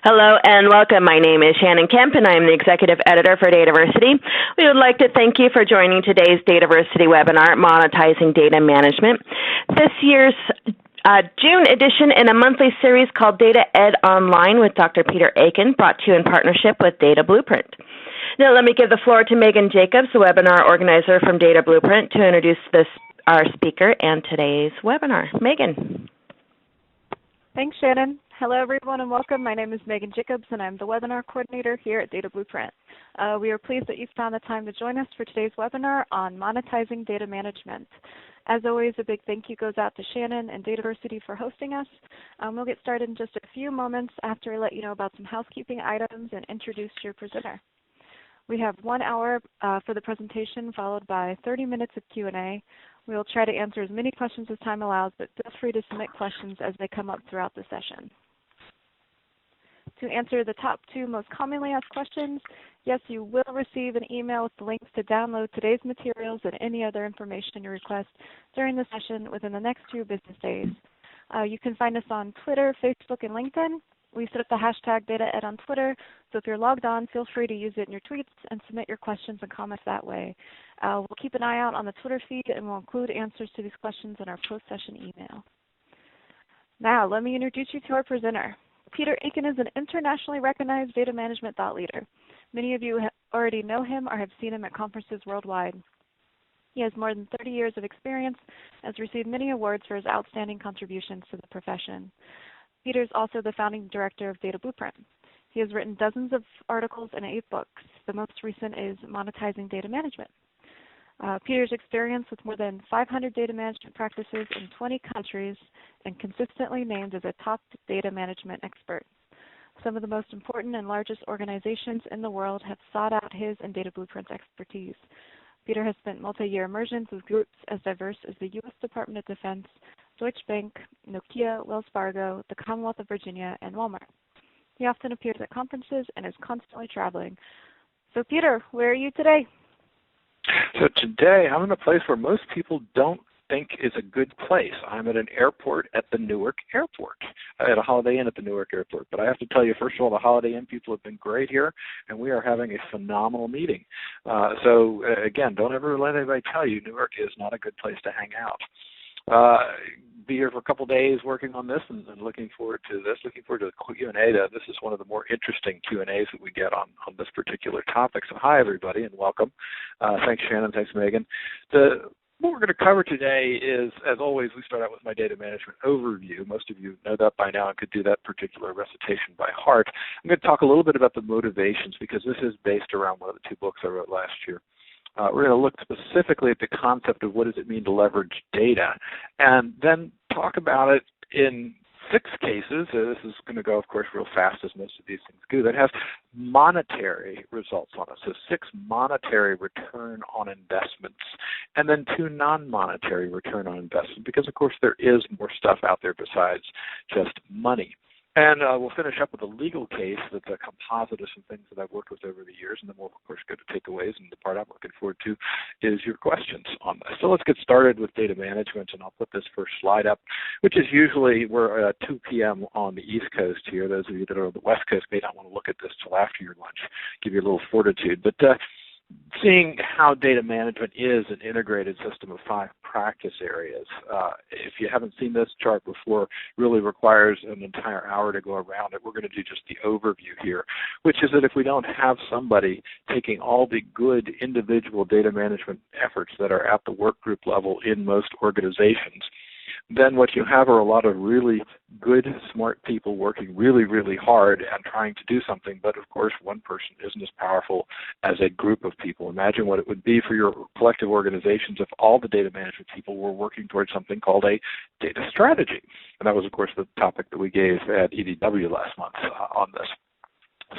Hello and welcome. My name is Shannon Kemp and I'm the Executive Editor for Dataversity. We would like to thank you for joining today's Dataversity webinar, Monetizing Data Management. This year's June edition in a monthly series called Data Ed Online with Dr. Peter Aiken, brought to you in partnership with Data Blueprint. Now let me give the floor to Megan Jacobs, the webinar organizer from Data Blueprint, to introduce our speaker and today's webinar. Megan. Thanks, Shannon. Hello, everyone, and welcome. My name is Megan Jacobs, and I'm the webinar coordinator here at Data Blueprint. We are pleased that you've found the time to join us for today's webinar on monetizing data management. As always, a big thank you goes out to Shannon and Dataversity for hosting us. We'll get started in just a few moments after I let you know about some housekeeping items and introduce your presenter. We have 1 hour for the presentation, followed by 30 minutes of Q&A. We will try to answer as many questions as time allows, but feel free to submit questions as they come up throughout the session. To answer the top 2 most commonly asked questions, yes, you will receive an email with the links to download today's materials and any other information you request during the session within the next 2 business days. You can find us on Twitter, Facebook, and LinkedIn. We set up the hashtag DataEd on Twitter, so if you're logged on, feel free to use it in your tweets and submit your questions and comments that way. We'll keep an eye out on the Twitter feed, and we'll include answers to these questions in our post-session email. Now, let me introduce you to our presenter. Peter Aiken is an internationally recognized data management thought leader. Many of you already know him or have seen him at conferences worldwide. He has more than 30 years of experience and has received many awards for his outstanding contributions to the profession. Peter is also the founding director of Data Blueprint. He has written dozens of articles and 8 books. The most recent is Monetizing Data Management. Peter's experience with more than 500 data management practices in 20 countries and consistently named as a top data management expert. Some of the most important and largest organizations in the world have sought out his and Data Blueprint's expertise. Peter has spent multi-year immersions with groups as diverse as the U.S. Department of Defense, Deutsche Bank, Nokia, Wells Fargo, the Commonwealth of Virginia, and Walmart. He often appears at conferences and is constantly traveling. So Peter, where are you today? So today I'm in a place where most people don't think is a good place. I'm at an airport at the Newark Airport. I had a Holiday Inn at the Newark Airport. But I have to tell you, first of all, the Holiday Inn people have been great here, and we are having a phenomenal meeting. Again, don't ever let anybody tell you Newark is not a good place to hang out. Be here for a couple days working on this and looking forward to this, looking forward to the Q&A. This is one of the more interesting Q&As that we get on this particular topic. So hi, everybody, and welcome. Thanks, Shannon. Thanks, Megan. What we're going to cover today is, as always, we start out with my data management overview. Most of you know that by now and could do that particular recitation by heart. I'm going to talk a little bit about the motivations because this is based around one of the 2 books I wrote last year. We're going to look specifically at the concept of what does it mean to leverage data, and then talk about it in 6 cases. This is going to go, of course, real fast as most of these things do, that have monetary results on it. So 6 monetary return on investments, and then 2 non-monetary return on investment, because, of course, there is more stuff out there besides just money. And we'll finish up with a legal case that's a composite of some things that I've worked with over the years, and then we'll, of course, go to takeaways, and the part I'm looking forward to is your questions on this. So let's get started with data management, and I'll put this first slide up, which is usually we're at 2 p.m. on the East Coast here. Those of you that are on the West Coast may not want to look at this till after your lunch, give you a little fortitude. But seeing how data management is an integrated system of 5 practice areas. If you haven't seen this chart before, really requires an entire hour to go around it. We're going to do just the overview here, which is that if we don't have somebody taking all the good individual data management efforts that are at the work group level in most organizations, then what you have are a lot of really good, smart people working really, really hard and trying to do something. But, of course, one person isn't as powerful as a group of people. Imagine what it would be for your collective organizations if all the data management people were working towards something called a data strategy. And that was, of course, the topic that we gave at EDW last month on this.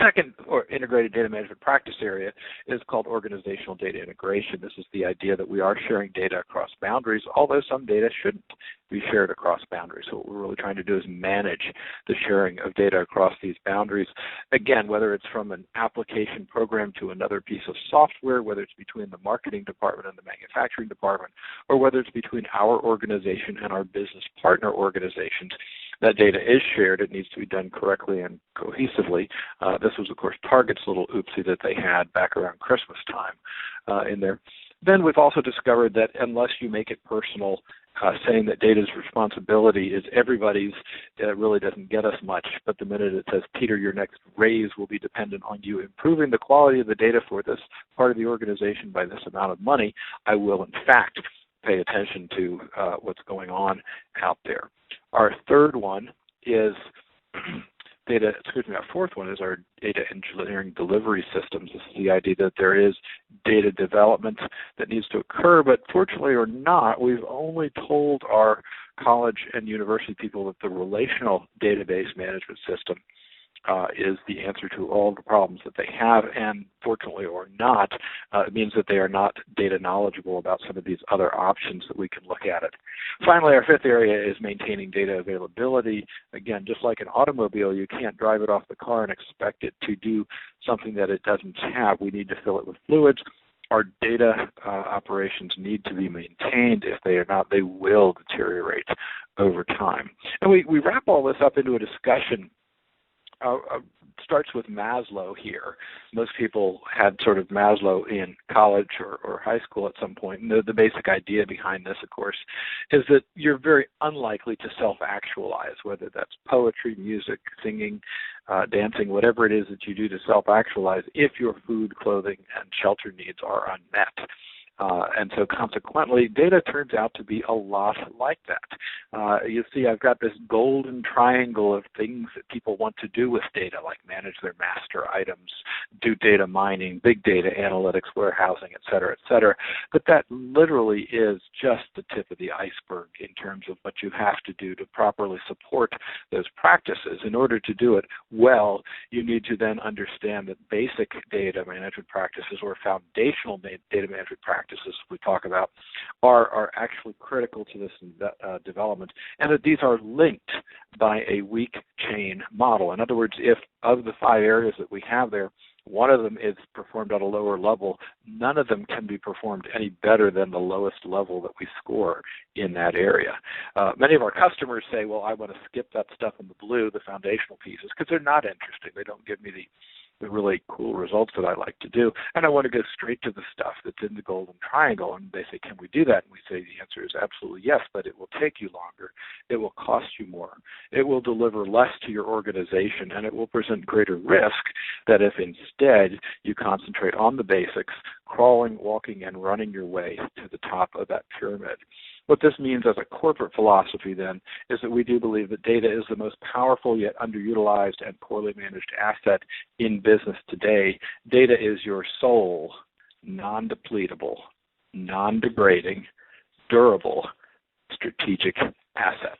Second, or integrated data management practice area, is called organizational data integration. This is the idea that we are sharing data across boundaries, although some data shouldn't be shared across boundaries. So what we're really trying to do is manage the sharing of data across these boundaries. Again, whether it's from an application program to another piece of software, whether it's between the marketing department and the manufacturing department, or whether it's between our organization and our business partner organizations, that data is shared, it needs to be done correctly and cohesively. This was, of course, Target's little oopsie that they had back around Christmas time in there. Then we've also discovered that unless you make it personal, saying that data's responsibility is everybody's really doesn't get us much. But the minute it says, Peter, your next raise will be dependent on you improving the quality of the data for this part of the organization by this amount of money, I will, in fact, pay attention to what's going on out there. Our third one is our fourth one is our data engineering delivery systems. This is the idea that there is data development that needs to occur, but fortunately or not, we've only told our college and university people that the relational database management system is the answer to all the problems that they have, and fortunately or not, it means that they are not data knowledgeable about some of these other options that we can look at it. Finally, our fifth area is maintaining data availability. Again, just like an automobile, you can't drive it off the car and expect it to do something that it doesn't have. We need to fill it with fluids. Our data operations need to be maintained. If they are not, they will deteriorate over time. And we wrap all this up into a discussion. Starts with Maslow here. Most people had sort of Maslow in college or high school at some point. And the basic idea behind this, of course, is that you're very unlikely to self-actualize, whether that's poetry, music, singing, dancing, whatever it is that you do to self-actualize, if your food, clothing, and shelter needs are unmet. And so consequently, data turns out to be a lot like that. You see, I've got this golden triangle of things that people want to do with data, like manage their master items, do data mining, big data analytics, warehousing, et cetera, but that literally is just the tip of the iceberg in terms of what you have to do to properly support those practices. In order to do it well, you need to then understand that basic data management practices or foundational data management practices we talk about are actually critical to this development, and that these are linked by a weak chain model. In other words, if of the 5 areas that we have there, one of them is performed at a lower level, none of them can be performed any better than the lowest level that we score in that area. Many of our customers say, well, I want to skip that stuff in the blue, the foundational pieces, because they're not interesting. They don't give me the really cool results that I like to do, and I want to go straight to the stuff that's in the golden triangle. And they say, can we do that? And we say the answer is absolutely yes, but it will take you longer. It will cost you more. It will deliver less to your organization, and it will present greater risk that if instead you concentrate on the basics, crawling, walking, and running your way to the top of that pyramid. What this means as a corporate philosophy, then, is that we do believe that data is the most powerful yet underutilized and poorly managed asset in business today. Data is your sole, non-depletable, non-degrading, durable, strategic asset.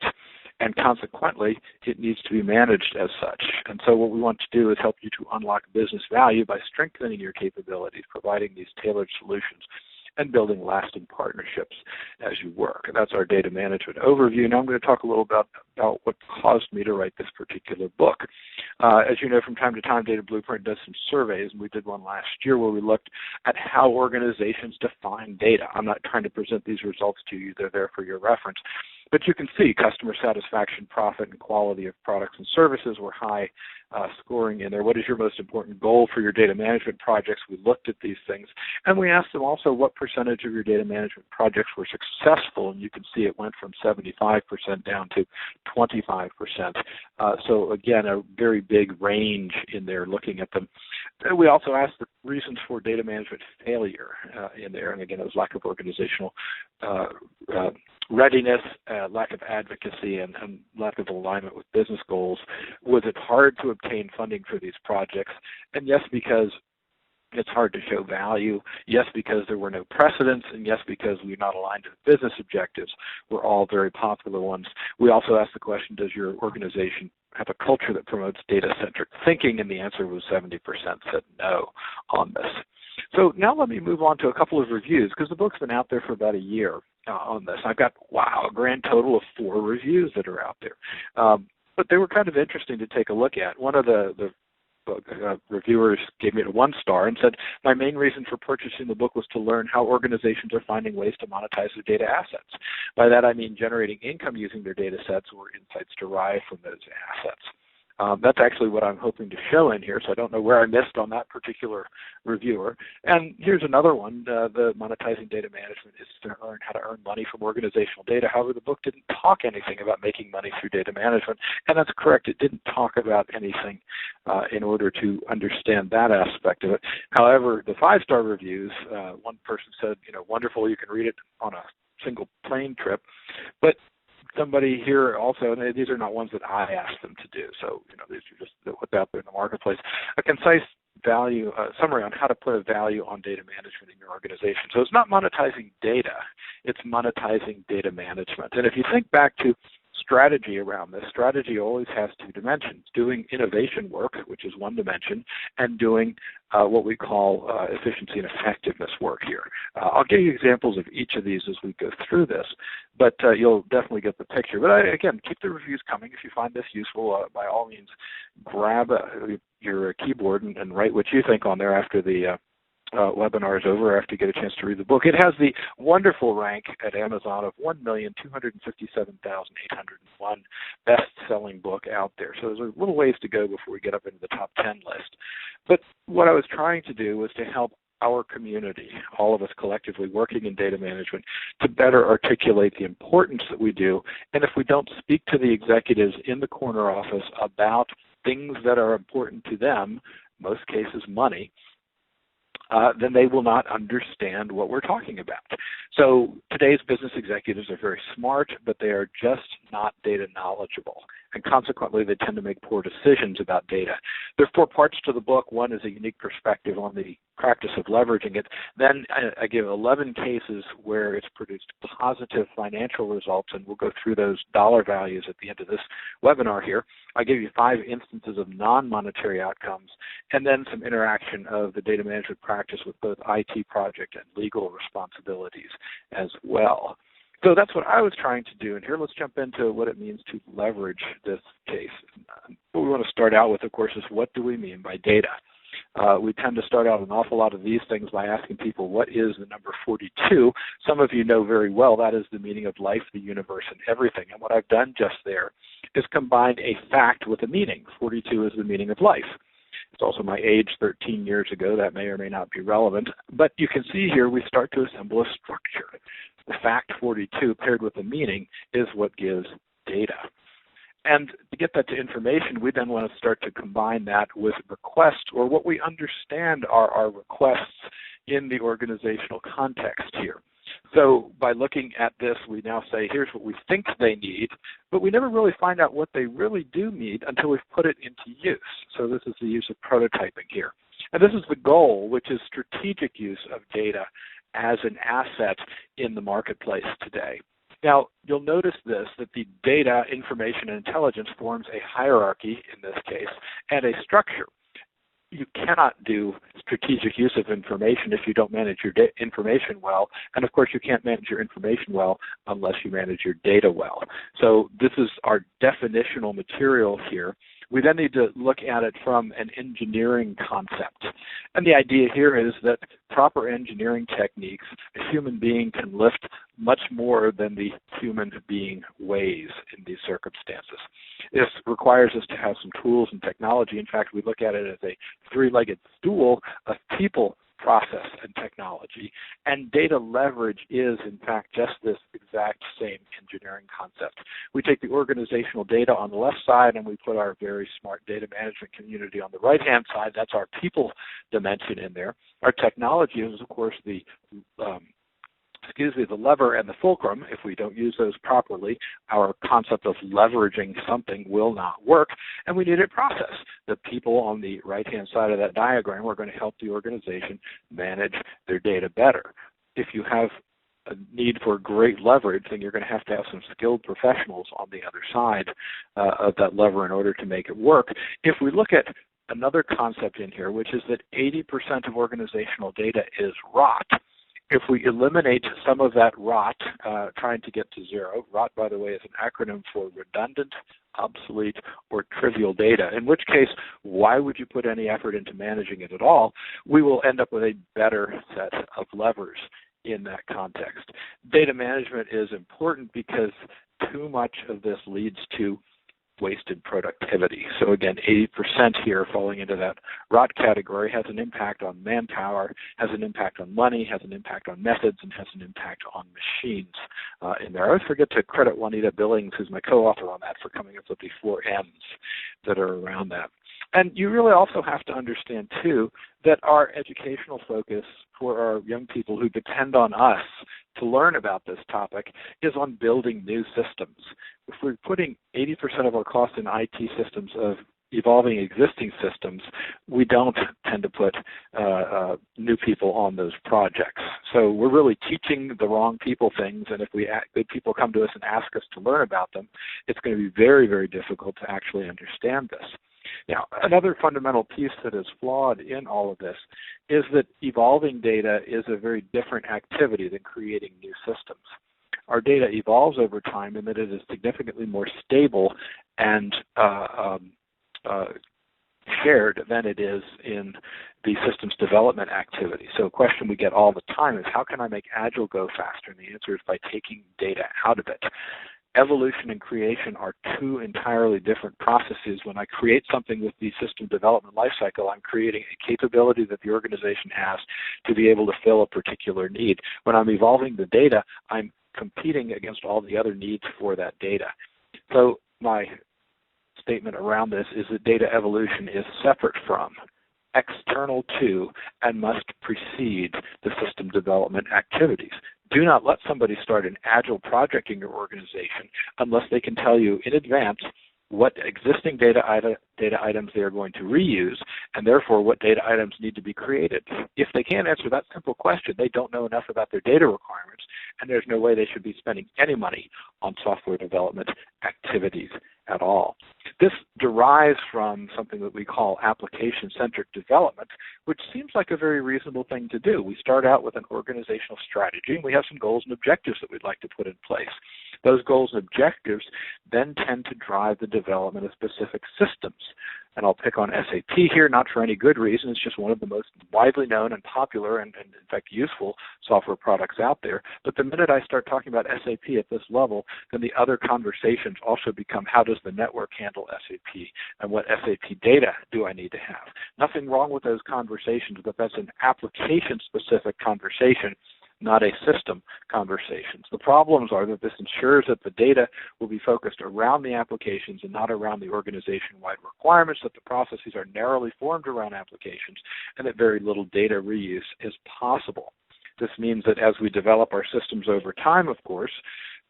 And consequently, it needs to be managed as such. And so what we want to do is help you to unlock business value by strengthening your capabilities, providing these tailored solutions, and building lasting partnerships as you work. And that's our data management overview. Now I'm going to talk a little about what caused me to write this particular book. As you know, from time to time, Data Blueprint does some surveys, and we did one last year where we looked at how organizations define data. I'm not trying to present these results to you. They're there for your reference. But you can see customer satisfaction, profit, and quality of products and services were high scoring in there. What is your most important goal for your data management projects? We looked at these things, and we asked them also what percentage of your data management projects were successful, and you can see it went from 75% down to 25%. So again, a very big range in there looking at them. And we also asked the reasons for data management failure in there, and again, it was lack of organizational readiness, lack of advocacy, and lack of alignment with business goals. Was it hard to obtain funding for these projects? And yes, because it's hard to show value. Yes, because there were no precedents. And yes, because we're not aligned with business objectives. Were all very popular ones. We also asked the question, does your organization have a culture that promotes data-centric thinking? And the answer was 70% said no on this. So now let me move on to a couple of reviews, because the book's been out there for about a year on this. I've got, a grand total of 4 reviews that are out there. But they were kind of interesting to take a look at. One of the book. Reviewers gave me a 1 star and said, my main reason for purchasing the book was to learn how organizations are finding ways to monetize their data assets. By that I mean generating income using their data sets or insights derived from those assets. That's actually what I'm hoping to show in here, so I don't know where I missed on that particular reviewer. And here's another one. The Monetizing Data Management is to learn how to earn money from organizational data. However, the book didn't talk anything about making money through data management, and that's correct. It didn't talk about anything in order to understand that aspect of it. However, the 5-star reviews, one person said, wonderful, you can read it on a single plane trip, but somebody here also, and these are not ones that I asked them to do, so these are just what's out there in the marketplace, a concise summary on how to put a value on data management in your organization. So it's not monetizing data, it's monetizing data management. And if you think back to strategy around this, strategy always has 2 dimensions: doing innovation work, which is one dimension, and doing what we call efficiency and effectiveness work here. I'll give you examples of each of these as we go through this, but you'll definitely get the picture. But again, keep the reviews coming. If you find this useful, by all means, grab your keyboard and write what you think on there after the webinar is over, after you get a chance to read the book. It has the wonderful rank at Amazon of 1,257,801 best-selling book out there. So there's a little ways to go before we get up into the top 10 list. But what I was trying to do was to help our community, all of us collectively working in data management, to better articulate the importance that we do. And if we don't speak to the executives in the corner office about things that are important to them, most cases money, then they will not understand what we're talking about. So today's business executives are very smart, but they are just not data knowledgeable. And consequently, they tend to make poor decisions about data. There are 4 parts to the book. One is a unique perspective on the practice of leveraging it. Then I give 11 cases where it's produced positive financial results, and we'll go through those dollar values at the end of this webinar here. I give you 5 instances of non-monetary outcomes, and then some interaction of the data management practice with both IT project and legal responsibilities as well. So that's what I was trying to do. And here, let's jump into what it means to leverage this case. What we want to start out with, of course, is what do we mean by data? We tend to start out an awful lot of these things by asking people, what is the number 42? Some of you know very well that is the meaning of life, the universe, and everything. And what I've done just there is combined a fact with a meaning. 42 is the meaning of life. It's also my age 13 years ago. That may or may not be relevant. But you can see here we start to assemble a structure. The fact 42 paired with the meaning is what gives data. And to get that to information, we then want to start to combine that with requests, or what we understand are our requests in the organizational context here. So by looking at this, we now say, here's what we think they need, but we never really find out what they really do need until we've put it into use. So this is the use of prototyping here. And this is the goal, which is strategic use of data as an asset in the marketplace today. Now, you'll notice this, that the data, information, and intelligence forms a hierarchy in this case and a structure. You cannot do strategic use of information if you don't manage your information well. And of course, you can't manage your information well unless you manage your data well. So this is our definitional material here. We then need to look at it from an engineering concept. And the idea here is that proper engineering techniques, a human being can lift much more than the human being weighs in these circumstances. This requires us to have some tools and technology. In fact, we look at it as a 3-legged stool of people, process, and technology. And data leverage is, in fact, just this exact same engineering concept. We take the organizational data on the left side and we put our very smart data management community on the right-hand side. That's our people dimension in there. Our technology is, of course, the lever and the fulcrum. If we don't use those properly, our concept of leveraging something will not work, and we need a process. The people on the right-hand side of that diagram are going to help the organization manage their data better. If you have a need for great leverage, then you're going to have some skilled professionals on the other side of that lever in order to make it work. If we look at another concept in here, which is that 80% of organizational data is rot. If we eliminate some of that rot, trying to get to zero, rot, by the way, is an acronym for redundant, obsolete, or trivial data, in which case, why would you put any effort into managing it at all? We will end up with a better set of levers in that context. Data management is important because too much of this leads to wasted productivity. So again, 80% here falling into that rot category has an impact on manpower, has an impact on money, has an impact on methods, and has an impact on machines in there. I always forget to credit Juanita Billings, who's my co-author on that, for coming up with the 4 M's that are around that. And you really also have to understand, too, that our educational focus for our young people who depend on us to learn about this topic is on building new systems. If we're putting 80% of our cost in IT systems of evolving existing systems, we don't tend to put new people on those projects. So we're really teaching the wrong people things, and if good people come to us and ask us to learn about them, it's going to be very, very difficult to actually understand this. Now, another fundamental piece that is flawed in all of this is that evolving data is a very different activity than creating new systems. Our data evolves over time in that it is significantly more stable and shared than it is in the systems development activity. So a question we get all the time is, how can I make Agile go faster? And the answer is by taking data out of it. Evolution and creation are two entirely different processes. When I create something with the system development lifecycle, I'm creating a capability that the organization has to be able to fill a particular need. When I'm evolving the data, I'm competing against all the other needs for that data. So my statement around this is that data evolution is separate from, external to, and must precede the system development activities. Do not let somebody start an Agile project in your organization unless they can tell you in advance what existing data items they are going to reuse, and therefore what data items need to be created. If they can't answer that simple question, they don't know enough about their data requirements, and there's no way they should be spending any money on software development activities at all. This derives from something that we call application-centric development, which seems like a very reasonable thing to do. We start out with an organizational strategy, and we have some goals and objectives that we'd like to put in place. Those goals and objectives then tend to drive the development of specific systems. And I'll pick on SAP here, not for any good reason. It's just one of the most widely known and popular and in fact, useful software products out there. But the minute I start talking about SAP at this level, then the other conversations also become, how does the network handle SAP? And what SAP data do I need to have? Nothing wrong with those conversations, but that's an application-specific conversation, not a system conversations. The problems are that this ensures that the data will be focused around the applications and not around the organization-wide requirements, that the processes are narrowly formed around applications, and that very little data reuse is possible. This means that as we develop our systems over time, of course,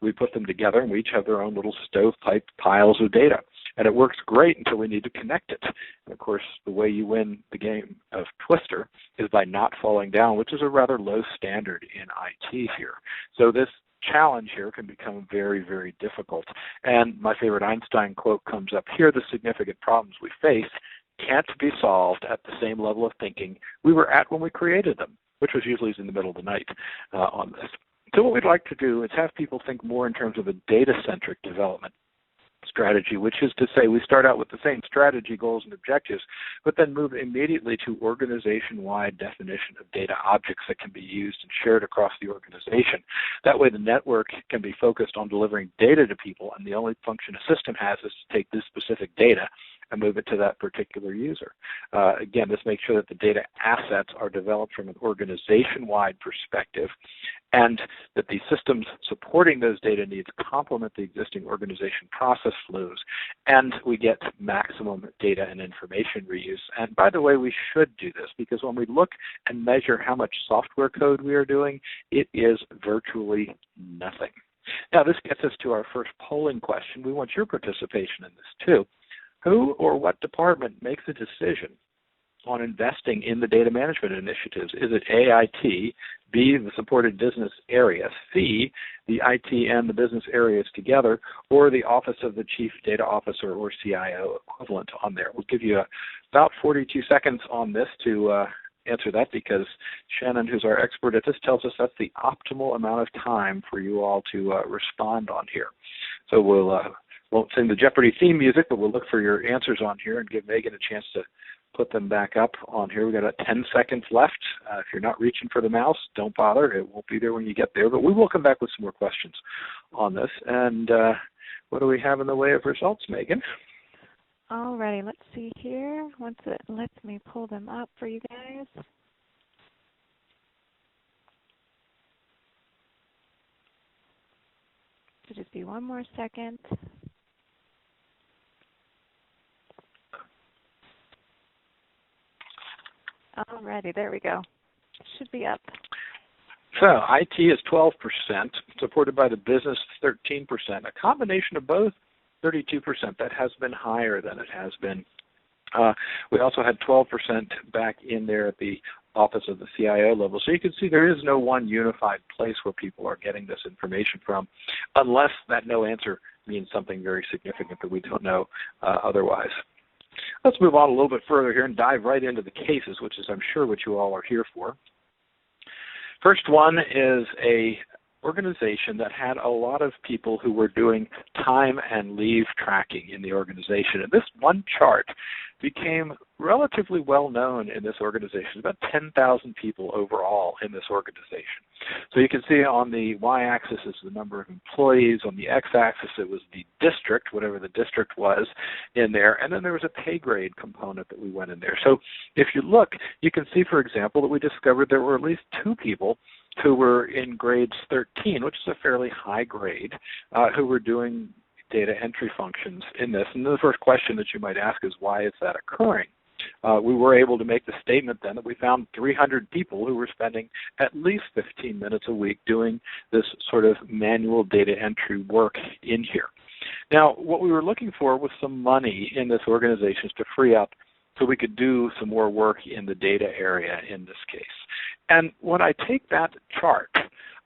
we put them together and we each have their own little stovepipe piles of data. And it works great until we need to connect it. And of course, the way you win the game of Twister is by not falling down, which is a rather low standard in IT here. So this challenge here can become very, very difficult. And my favorite Einstein quote comes up here: the significant problems we face can't be solved at the same level of thinking we were at when we created them, which was usually in the middle of the night on this. So what we'd like to do is have people think more in terms of a data-centric development strategy, which is to say we start out with the same strategy, goals, and objectives, but then move immediately to organization-wide definition of data objects that can be used and shared across the organization. That way the network can be focused on delivering data to people, and the only function a system has is to take this specific data and move it to that particular user. Again, this makes sure that the data assets are developed from an organization-wide perspective, and that the systems supporting those data needs complement the existing organization process flows, and we get maximum data and information reuse. And by the way, we should do this, because when we look and measure how much software code we are doing, it is virtually nothing. Now, this gets us to our first polling question. We want your participation in this too. Who or what department makes a decision on investing in the data management initiatives? Is it A, IT, B, the supported business area, C, the IT and the business areas together, or the Office of the Chief Data Officer or CIO equivalent on there? We'll give you about 42 seconds on this to answer that, because Shannon, who's our expert at this, tells us that's the optimal amount of time for you all to respond on here. So we'll won't sing the Jeopardy theme music, but we'll look for your answers on here and give Megan a chance to put them back up on here. We've got about 10 seconds left. If you're not reaching for the mouse, don't bother. It won't be there when you get there, but we will come back with some more questions on this. And what do we have in the way of results, Megan? All righty, let's see here. Once it lets me pull them up for you guys. So just be one more second. All righty, there we go. Should be up. So IT is 12%, supported by the business 13%. A combination of both, 32%. That has been higher than it has been. We also had 12% back in there at the office of the CIO level. So you can see there is no one unified place where people are getting this information from, unless that no answer means something very significant that we don't know otherwise. Let's move on a little bit further here and dive right into the cases, which is, I'm sure, what you all are here for. First one is a organization that had a lot of people who were doing time and leave tracking in the organization. And this one chart became relatively well known in this organization, about 10,000 people overall in this organization. So you can see on the y-axis is the number of employees, on the x-axis it was the district, whatever the district was in there, and then there was a pay grade component that we went in there. So if you look, you can see, for example, that we discovered there were at least 2 people who were in grades 13, which is a fairly high grade, who were doing data entry functions in this. And the first question that you might ask is, why is that occurring? We were able to make the statement then that we found 300 people who were spending at least 15 minutes a week doing this sort of manual data entry work in here. Now, what we were looking for was some money in this organization to free up so we could do some more work in the data area in this case. And when I take that chart,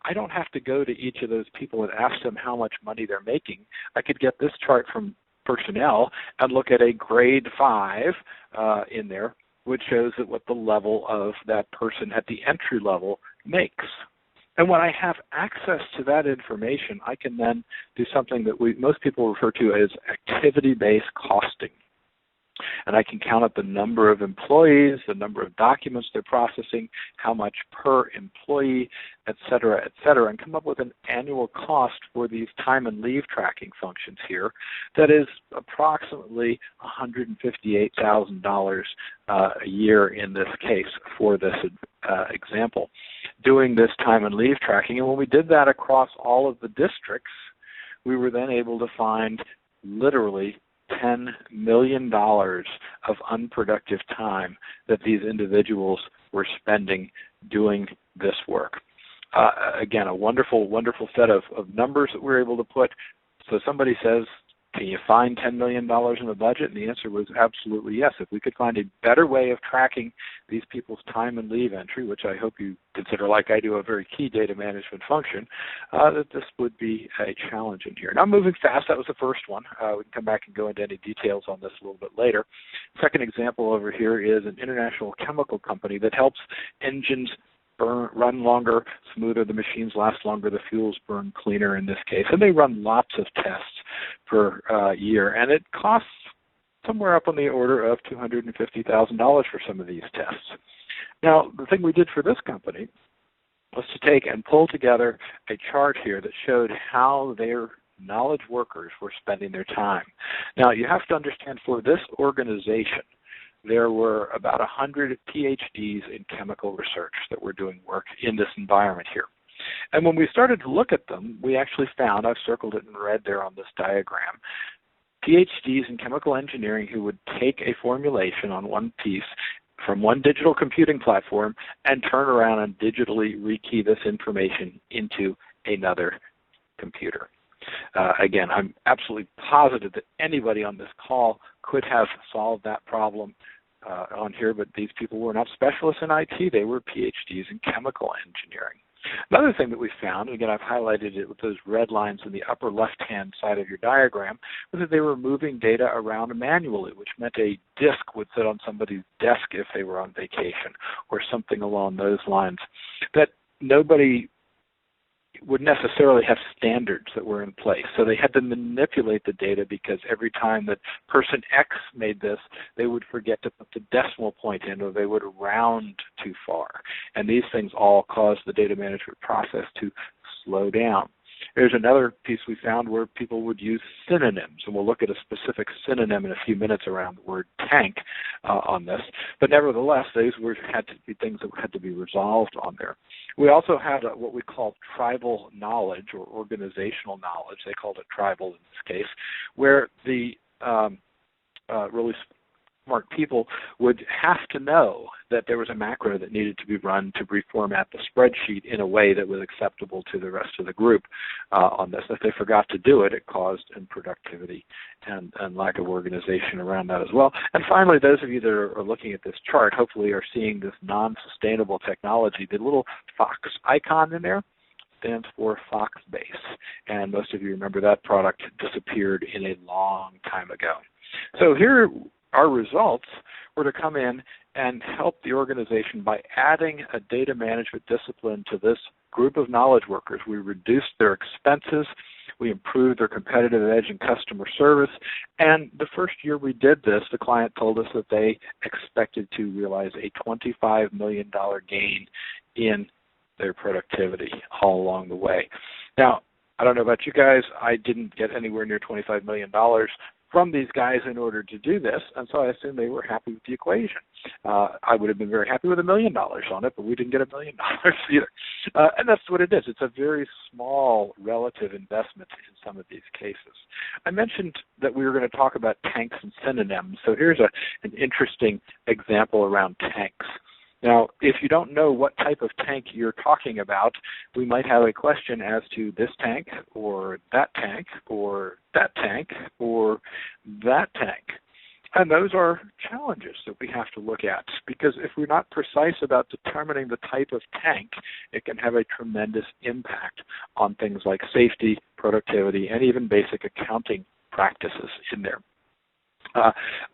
I don't have to go to each of those people and ask them how much money they're making. I could get this chart from personnel and look at a grade 5 in there, which shows that what the level of that person at the entry level makes. And when I have access to that information, I can then do something that most people refer to as activity-based costing. And I can count up the number of employees, the number of documents they're processing, how much per employee, et cetera, and come up with an annual cost for these time and leave tracking functions here that is approximately $158,000 a year in this case for this example, doing this time and leave tracking. And when we did that across all of the districts, we were then able to find literally $10 million of unproductive time that these individuals were spending doing this work. Again, a wonderful, wonderful set of numbers that we're able to put. So somebody says, can you find $10 million in the budget? And the answer was absolutely yes. If we could find a better way of tracking these people's time and leave entry, which I hope you consider, like I do, a very key data management function, that this would be a challenge in here. Now, moving fast, that was the first one. We can come back and go into any details on this a little bit later. Second example over here is an international chemical company that helps engines run longer, smoother, the machines last longer, the fuels burn cleaner in this case. And they run lots of tests per year. And it costs somewhere up on the order of $250,000 for some of these tests. Now, the thing we did for this company was to take and pull together a chart here that showed how their knowledge workers were spending their time. Now, you have to understand, for this organization, there were about 100 PhDs in chemical research that were doing work in this environment here. And when we started to look at them, we actually found, I've circled it in red there on this diagram, PhDs in chemical engineering who would take a formulation on one piece from one digital computing platform and turn around and digitally rekey this information into another computer. Again, I'm absolutely positive that anybody on this call could have solved that problem on here, but these people were not specialists in IT. They were PhDs in chemical engineering. Another thing that we found, and again, I've highlighted it with those red lines in the upper left-hand side of your diagram, was that they were moving data around manually, which meant a disk would sit on somebody's desk if they were on vacation or something along those lines. That nobody would necessarily have standards that were in place. So they had to manipulate the data because every time that person X made this, they would forget to put the decimal point in, or they would round too far. And these things all caused the data management process to slow down. There's another piece we found where people would use synonyms, and we'll look at a specific synonym in a few minutes around the word tank on this. But nevertheless, those had to be things that had to be resolved on there. We also had what we call tribal knowledge or organizational knowledge. They called it tribal in this case, where the really smart people would have to know that there was a macro that needed to be run to reformat the spreadsheet in a way that was acceptable to the rest of the group on this. If they forgot to do it, it caused unproductivity and lack of organization around that as well. And finally, those of you that are looking at this chart hopefully are seeing this non-sustainable technology. The little fox icon in there stands for Foxbase, and most of you remember that product disappeared in a long time ago. So here our results were to come in and help the organization by adding a data management discipline to this group of knowledge workers. We reduced their expenses, we improved their competitive edge in customer service, and the first year we did this, the client told us that they expected to realize a $25 million gain in their productivity all along the way. Now, I don't know about you guys, I didn't get anywhere near $25 million from these guys in order to do this, and so I assume they were happy with the equation. I would have been very happy with $1 million on it, but we didn't get $1 million either. And that's what it is. It's a very small relative investment in some of these cases. I mentioned that we were going to talk about tanks and synonyms, so here's an interesting example around tanks. Now, if you don't know what type of tank you're talking about, we might have a question as to this tank, or that tank, or that tank, or that tank. And those are challenges that we have to look at, because if we're not precise about determining the type of tank, it can have a tremendous impact on things like safety, productivity, and even basic accounting practices in there.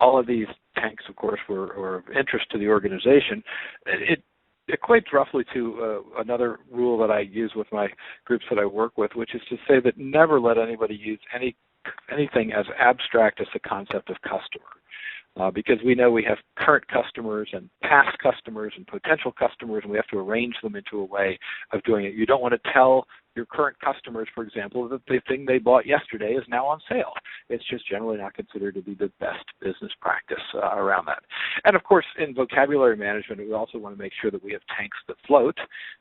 All of these tanks, of course, were of interest to the organization. It equates roughly to another rule that I use with my groups that I work with, which is to say that never let anybody use anything as abstract as the concept of customer. Because we know we have current customers and past customers and potential customers, and we have to arrange them into a way of doing it. You don't want to tell your current customers, for example, that the thing they bought yesterday is now on sale. It's just generally not considered to be the best business practice around that. And of course, in vocabulary management, we also want to make sure that we have tanks that float,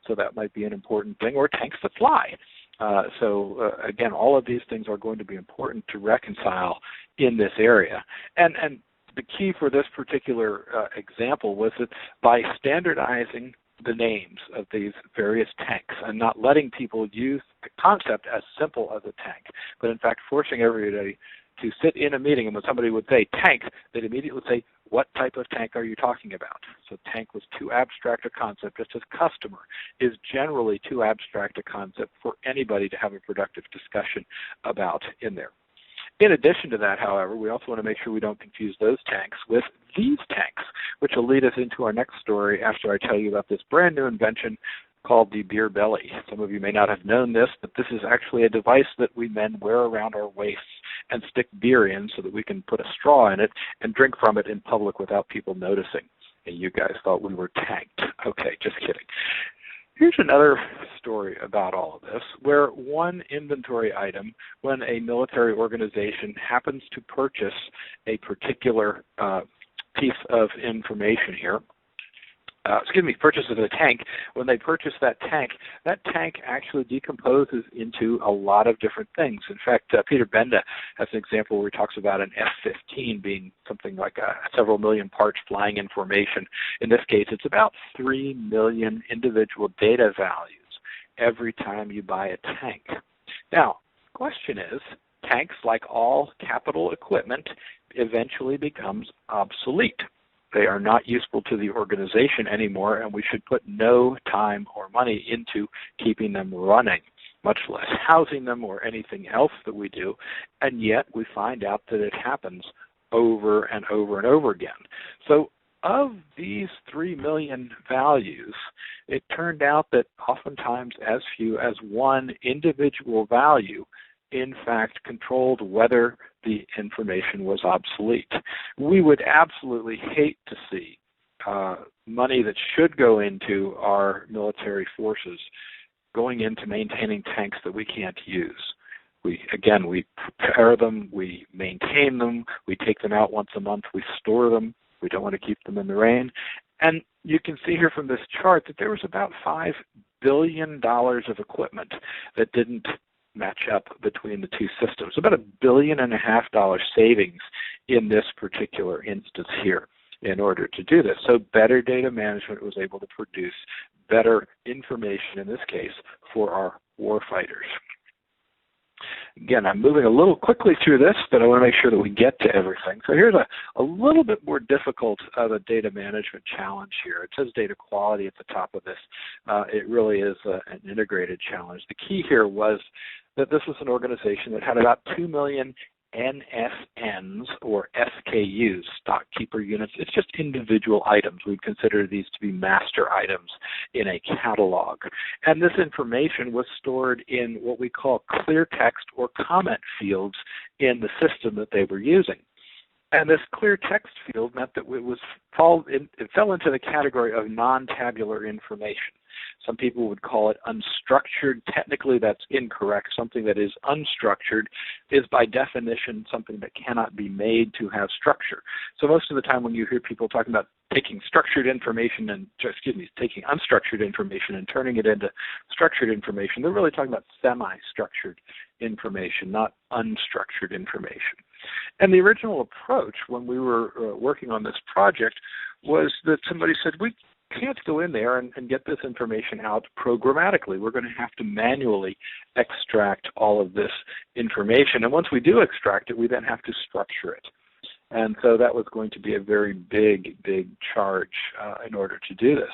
so that might be an important thing, or tanks that fly. Again, all of these things are going to be important to reconcile in this area. And the key for this particular example was that by standardizing the names of these various tanks and not letting people use the concept as simple as a tank, but in fact forcing everybody to sit in a meeting, and when somebody would say tank, they'd immediately say, what type of tank are you talking about? So tank was too abstract a concept, just as customer is generally too abstract a concept for anybody to have a productive discussion about in there. In addition to that, however, we also want to make sure we don't confuse those tanks with these tanks, which will lead us into our next story after I tell you about this brand new invention called the beer belly. Some of you may not have known this, but this is actually a device that we men wear around our waists and stick beer in so that we can put a straw in it and drink from it in public without people noticing. And you guys thought we were tanked. Okay, just kidding. Here's another story about all of this, where one inventory item, when a military organization happens to purchase a particular piece of information here, purchases a tank. When they purchase that tank actually decomposes into a lot of different things. In fact, Peter Benda has an example where he talks about an F-15 being something like several million parts flying in formation. In this case, it's about 3 million individual data values every time you buy a tank. Now, the question is, tanks, like all capital equipment, eventually becomes obsolete. They are not useful to the organization anymore, and we should put no time or money into keeping them running, much less housing them or anything else that we do. And yet we find out that it happens over and over and over again. So of these 3 million values, it turned out that oftentimes as few as one individual value in fact controlled whether the information was obsolete. We would absolutely hate to see money that should go into our military forces going into maintaining tanks that we can't use. We prepare them, we maintain them, we take them out once a month, we store them, we don't want to keep them in the rain. And you can see here from this chart that there was about $5 billion of equipment that didn't match up between the two systems. About $1.5 billion savings in this particular instance here in order to do this. So better data management was able to produce better information, in this case, for our warfighters. Again, I'm moving a little quickly through this, but I want to make sure that we get to everything. So here's a little bit more difficult of a data management challenge here. It says data quality at the top of this. It really is an integrated challenge. The key here was that this was an organization that had about 2 million NSNs, or SKUs, stock keeper units. It's just individual items. We'd consider these to be master items in a catalog. And this information was stored in what we call clear text or comment fields in the system that they were using. And this clear text field meant that it fell into the category of non-tabular information. Some people would call it unstructured. Technically, that's incorrect. Something that is unstructured is by definition something that cannot be made to have structure. So most of the time when you hear people talking about taking unstructured information and turning it into structured information, they're really talking about semi-structured information, not unstructured information. And the original approach when we were working on this project was that somebody said, we can't go in there and get this information out programmatically. We're going to have to manually extract all of this information. And once we do extract it, we then have to structure it. And so that was going to be a very big charge in order to do this.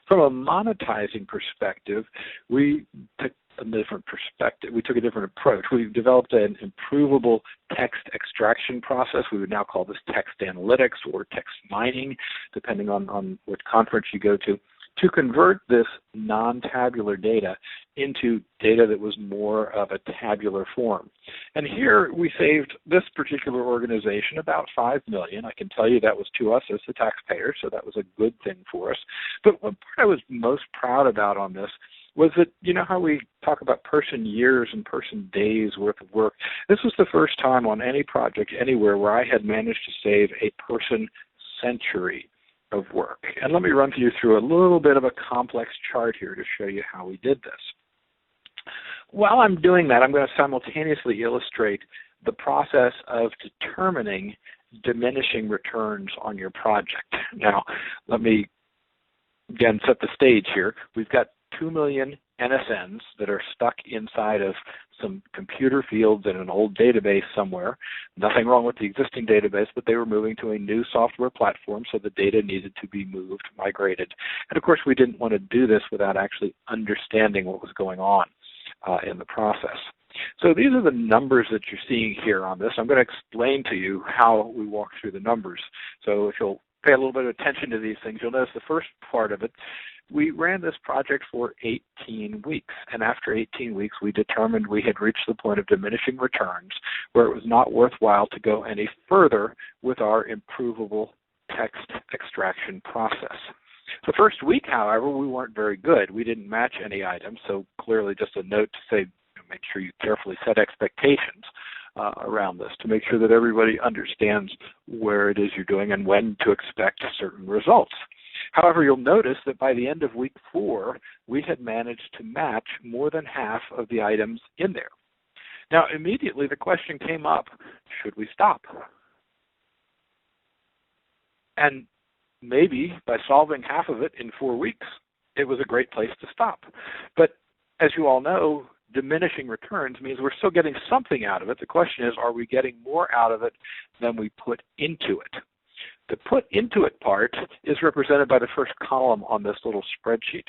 From a monetizing perspective, we took a different approach. We developed an improvable text extraction process. We would now call this text analytics or text mining, depending on what conference you go to convert this non-tabular data into data that was more of a tabular form. And here we saved this particular organization about $5 million. I can tell you that was to us as the taxpayer, so that was a good thing for us. But what part I was most proud about on this was that, you know how we talk about person years and person days worth of work? This was the first time on any project anywhere where I had managed to save a person century of work. And let me run you through a little bit of a complex chart here to show you how we did this. While I'm doing that, I'm going to simultaneously illustrate the process of determining diminishing returns on your project. Now, let me again set the stage here. We've got 2 million NSNs that are stuck inside of some computer fields in an old database somewhere. Nothing wrong with the existing database, but they were moving to a new software platform, so the data needed to be moved, migrated. And of course, we didn't want to do this without actually understanding what was going on in the process. So these are the numbers that you're seeing here on this. I'm going to explain to you how we walk through the numbers. So if you'll pay a little bit of attention to these things, you'll notice the first part of it. We ran this project for 18 weeks, and after 18 weeks, we determined we had reached the point of diminishing returns where it was not worthwhile to go any further with our improvable text extraction process. The first week, however, we weren't very good. We didn't match any items, so clearly just a note to say, make sure you carefully set expectations around this to make sure that everybody understands where it is you're doing and when to expect certain results. However, you'll notice that by the end of week 4, we had managed to match more than half of the items in there. Now, immediately the question came up, should we stop? And maybe by solving half of it in 4 weeks, it was a great place to stop. But as you all know, diminishing returns means we're still getting something out of it. The question is, are we getting more out of it than we put into it? The put into it part is represented by the first column on this little spreadsheet.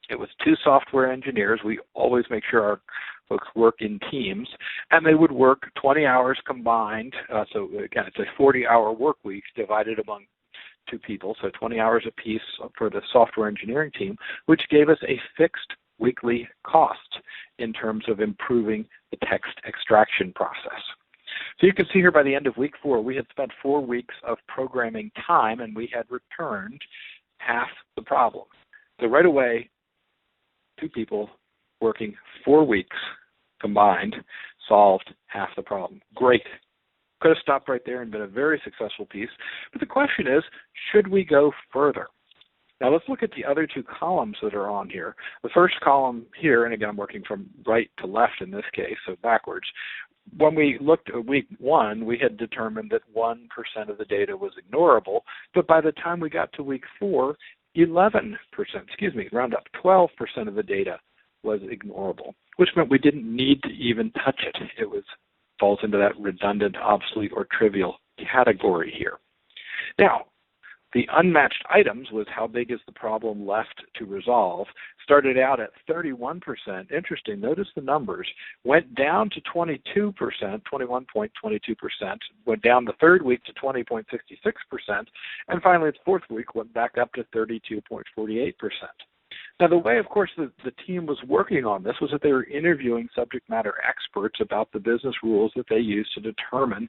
It was 2 software engineers. We always make sure our folks work in teams, and they would work 20 hours combined. So again, it's a 40-hour work week divided among 2 people, so 20 hours apiece for the software engineering team, which gave us a fixed weekly cost in terms of improving the text extraction process. So you can see here by the end of week 4, we had spent 4 weeks of programming time and we had returned half the problem. So right away, 2 people working 4 weeks combined solved half the problem. Great. Could have stopped right there and been a very successful piece. But the question is, should we go further? Now let's look at the other 2 columns that are on here. The first column here, and again I'm working from right to left in this case, so backwards. When we looked at week 1, we had determined that 1% of the data was ignorable, but by the time we got to week 4, 11%, round up 12% of the data was ignorable, which meant we didn't need to even touch it. It falls into that redundant, obsolete, or trivial category here. Now, the unmatched items was how big is the problem left to resolve. Started out at 31%. Interesting, notice the numbers. Went down to 22%, 21.22%. Went down the 3rd week to 20.66%. And finally, the 4th week went back up to 32.48%. Now, the way, of course, the team was working on this was that they were interviewing subject matter experts about the business rules that they use to determine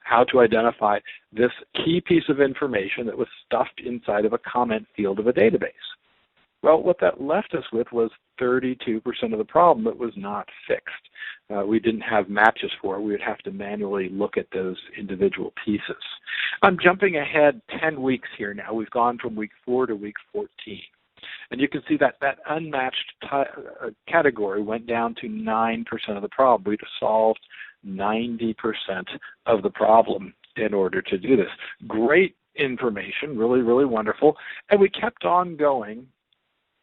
how to identify this key piece of information that was stuffed inside of a comment field of a database. Well, what that left us with was 32% of the problem that was not fixed. We didn't have matches for it. We would have to manually look at those individual pieces. I'm jumping ahead 10 weeks here now. We've gone from week 4 to week 14. And you can see that unmatched category went down to 9% of the problem. We'd solved 90% of the problem in order to do this. Great information, really, really wonderful. And we kept on going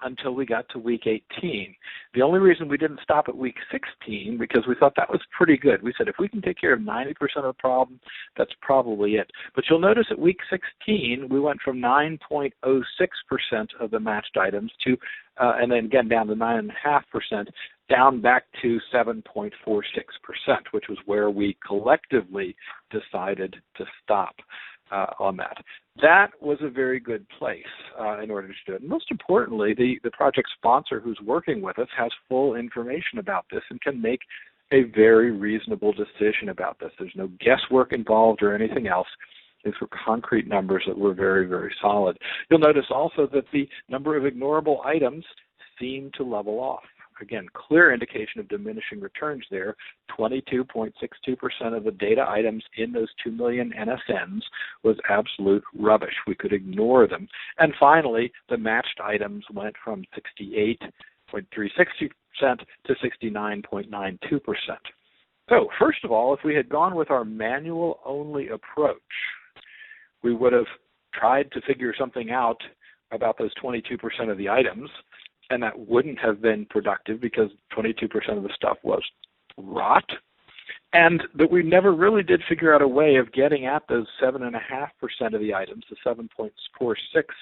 until we got to week 18. The only reason we didn't stop at week 16, because we thought that was pretty good. We said if we can take care of 90% of the problem, that's probably it. But you'll notice at week 16, we went from 9.06% of the matched items to, and then again down to 9.5%, down back to 7.46%, which was where we collectively decided to stop on that. That was a very good place in order to do it. And most importantly, the project sponsor who's working with us has full information about this and can make a very reasonable decision about this. There's no guesswork involved or anything else. These were concrete numbers that were very, very solid. You'll notice also that the number of ignorable items seemed to level off. Again, clear indication of diminishing returns there. 22.62% of the data items in those 2 million NSNs was absolute rubbish. We could ignore them. And finally, the matched items went from 68.36% to 69.92%. So, first of all, if we had gone with our manual-only approach, we would have tried to figure something out about those 22% of the items, and that wouldn't have been productive because 22% of the stuff was rot. And that we never really did figure out a way of getting at those 7.5% of the items, the 7.46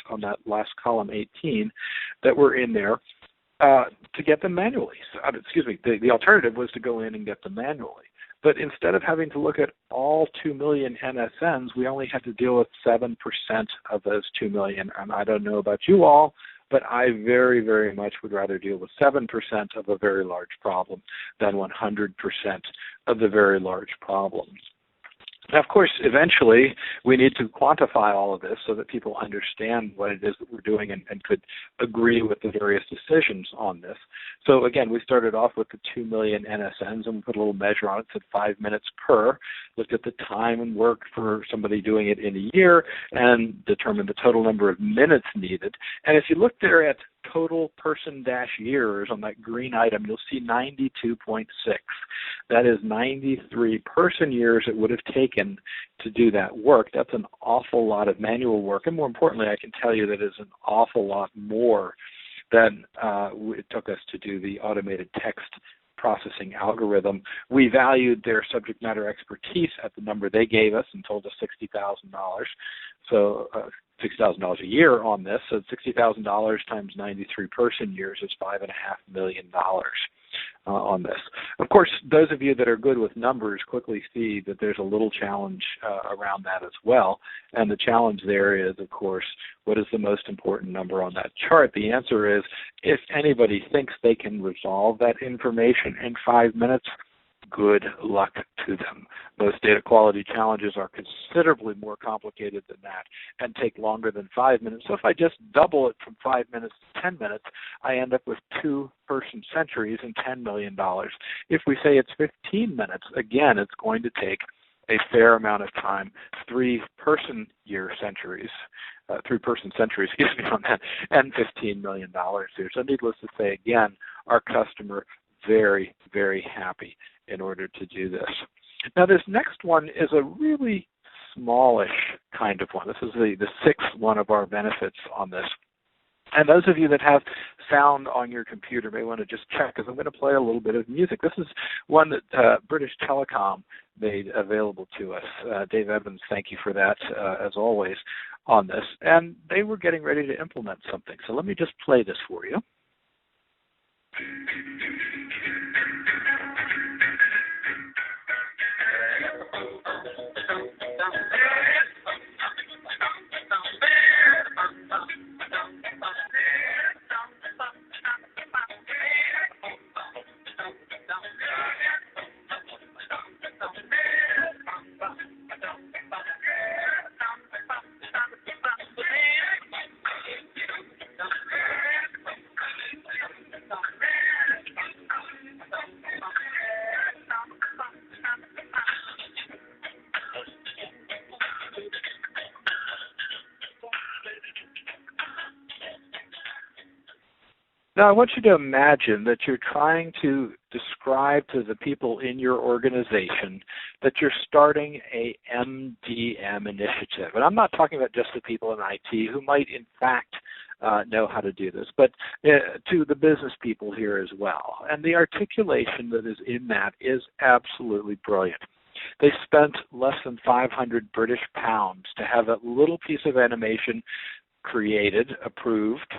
on that last column 18 that were in there, to get them manually. The alternative was to go in and get them manually. But instead of having to look at all 2 million NSNs, we only had to deal with 7% of those 2 million. And I don't know about you all, but I very, very much would rather deal with 7% of a very large problem than 100% of the very large problems. Now, of course, eventually we need to quantify all of this so that people understand what it is that we're doing and could agree with the various decisions on this. So again, we started off with the 2 million NSNs and we put a little measure on it, said 5 minutes per, looked at the time and work for somebody doing it in a year and determined the total number of minutes needed. And if you look there at total person-years on that green item, you'll see 92.6. That is 93 person-years it would have taken to do that work. That's an awful lot of manual work. And more importantly, I can tell you that it is an awful lot more than it took us to do the automated text processing algorithm. We valued their subject matter expertise at the number they gave us and told us $60,000. So $60,000 a year on this. So $60,000 times 93 person years is $5.5 million. on this. Of course, those of you that are good with numbers quickly see that there's a little challenge around that as well. And the challenge there is, of course, what is the most important number on that chart? The answer is, if anybody thinks they can resolve that information in 5 minutes, good luck to them. Most data quality challenges are considerably more complicated than that and take longer than 5 minutes. So if I just double it from 5 minutes to 10 minutes, I end up with 2 person centuries and $10 million. If we say it's 15 minutes, again, it's going to take a fair amount of time, 3 person centuries, excuse me, on that, and $15 million here. So needless to say, again, our customer very, very happy in order to do this. Now, this next one is a really smallish kind of one. This is the 6th one of our benefits on this. And those of you that have sound on your computer may want to just check, because I'm going to play a little bit of music. This is one that British Telecom made available to us. Dave Evans, thank you for that, as always, on this. And they were getting ready to implement something. So let me just play this for you. Now, I want you to imagine that you're trying to describe to the people in your organization that you're starting a MDM initiative. And I'm not talking about just the people in IT who might, in fact, know how to do this, but to the business people here as well. And the articulation that is in that is absolutely brilliant. They spent less than 500 British pounds to have that little piece of animation created, approved,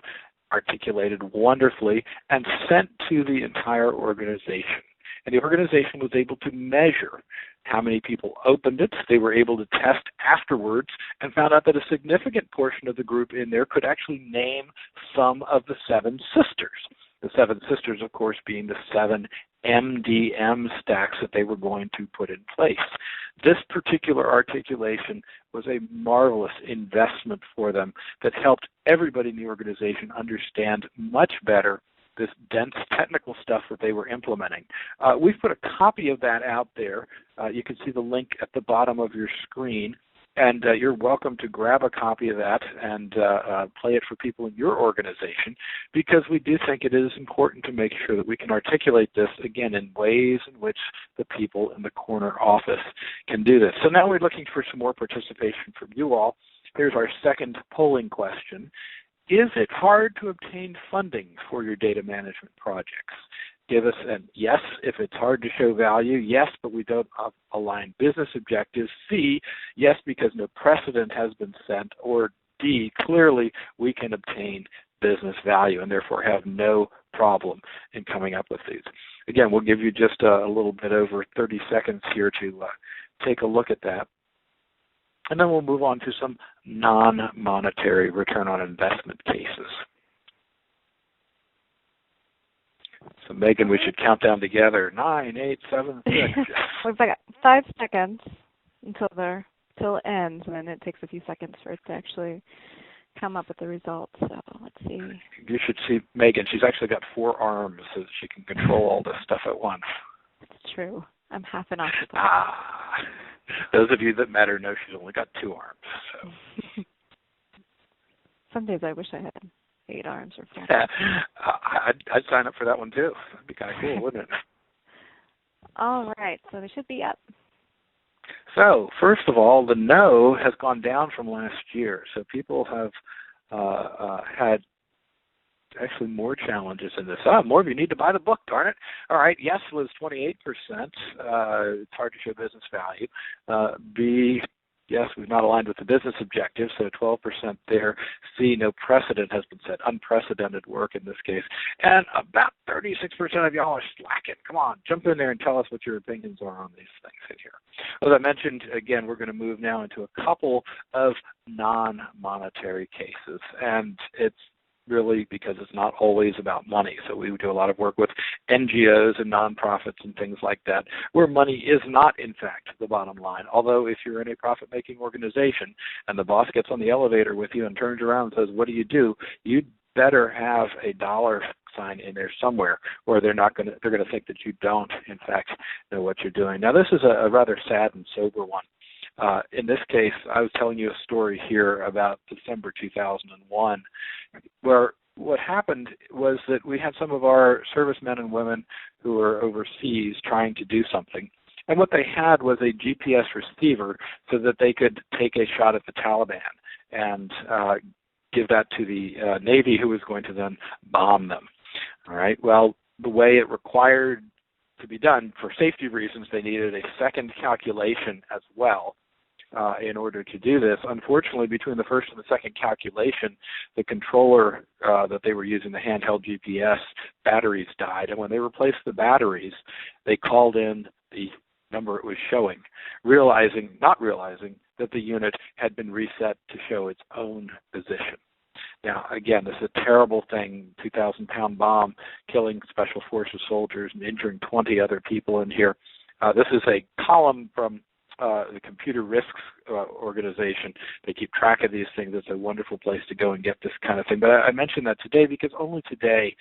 articulated wonderfully, and sent to the entire organization. And the organization was able to measure how many people opened it. They were able to test afterwards and found out that a significant portion of the group in there could actually name some of the 7 sisters. The 7 sisters, of course, being the 7 MDM stacks that they were going to put in place. This particular articulation was a marvelous investment for them that helped everybody in the organization understand much better this dense technical stuff that they were implementing. We've put a copy of that out there. You can see the link at the bottom of your screen. And you're welcome to grab a copy of that and play it for people in your organization, because we do think it is important to make sure that we can articulate this, again, in ways in which the people in the corner office can do this. So now we're looking for some more participation from you all. Here's our second polling question. Is it hard to obtain funding for your data management projects? Give us a yes if it's hard to show value, yes, but we don't align business objectives, C, yes, because no precedent has been set, or D, clearly we can obtain business value and therefore have no problem in coming up with these. Again, we'll give you just a little bit over 30 seconds here to take a look at that. And then we'll move on to some non-monetary return on investment cases. So, Megan, we should count down together. 9, 8, 7, 6. We've got 5 seconds until it ends, and then it takes a few seconds for it to actually come up with the results. So let's see. You should see Megan. She's actually got 4 arms so that she can control all this stuff at once. It's true. I'm half an octopus. Those of you that matter know she's only got 2 arms. So. Some days I wish I had 8 arms or 4. I'd sign up for that one too. That'd be kind of cool, wouldn't it? All right, so they should be up. So, first of all, the no has gone down from last year. So people have had actually more challenges in this. More of you need to buy the book, darn it. All right, yes was 28%. It's hard to show business value. B, Yes, we've not aligned with the business objective, so 12% there. C, no precedent has been set, unprecedented work in this case. And about 36% of y'all are slacking. Come on, jump in there and tell us what your opinions are on these things in here. As I mentioned, again, we're going to move now into a couple of non-monetary cases, and it's really because it's not always about money. So we do a lot of work with NGOs and nonprofits and things like that, where money is not, in fact, the bottom line. Although if you're in a profit-making organization and the boss gets on the elevator with you and turns around and says, what do? You'd better have a dollar sign in there somewhere, or they're going to think that you don't, in fact, know what you're doing. Now, this is a rather sad and sober one. In this case, I was telling you a story here about December 2001, where what happened was that we had some of our servicemen and women who were overseas trying to do something. And what they had was a GPS receiver so that they could take a shot at the Taliban and give that to the Navy, who was going to then bomb them. All right. Well, the way it required to be done, for safety reasons, they needed a second calculation as well. In order to do this. Unfortunately, between the first and the second calculation, the controller that they were using, the handheld GPS, batteries died. And when they replaced the batteries, they called in the number it was showing, not realizing that the unit had been reset to show its own position. Now, again, this is a terrible thing, 2,000-pound bomb, killing Special Forces soldiers and injuring 20 other people in here. This is a column from the Computer Risks Organization. They keep track of these things. It's a wonderful place to go and get this kind of thing. But I mentioned that today because only today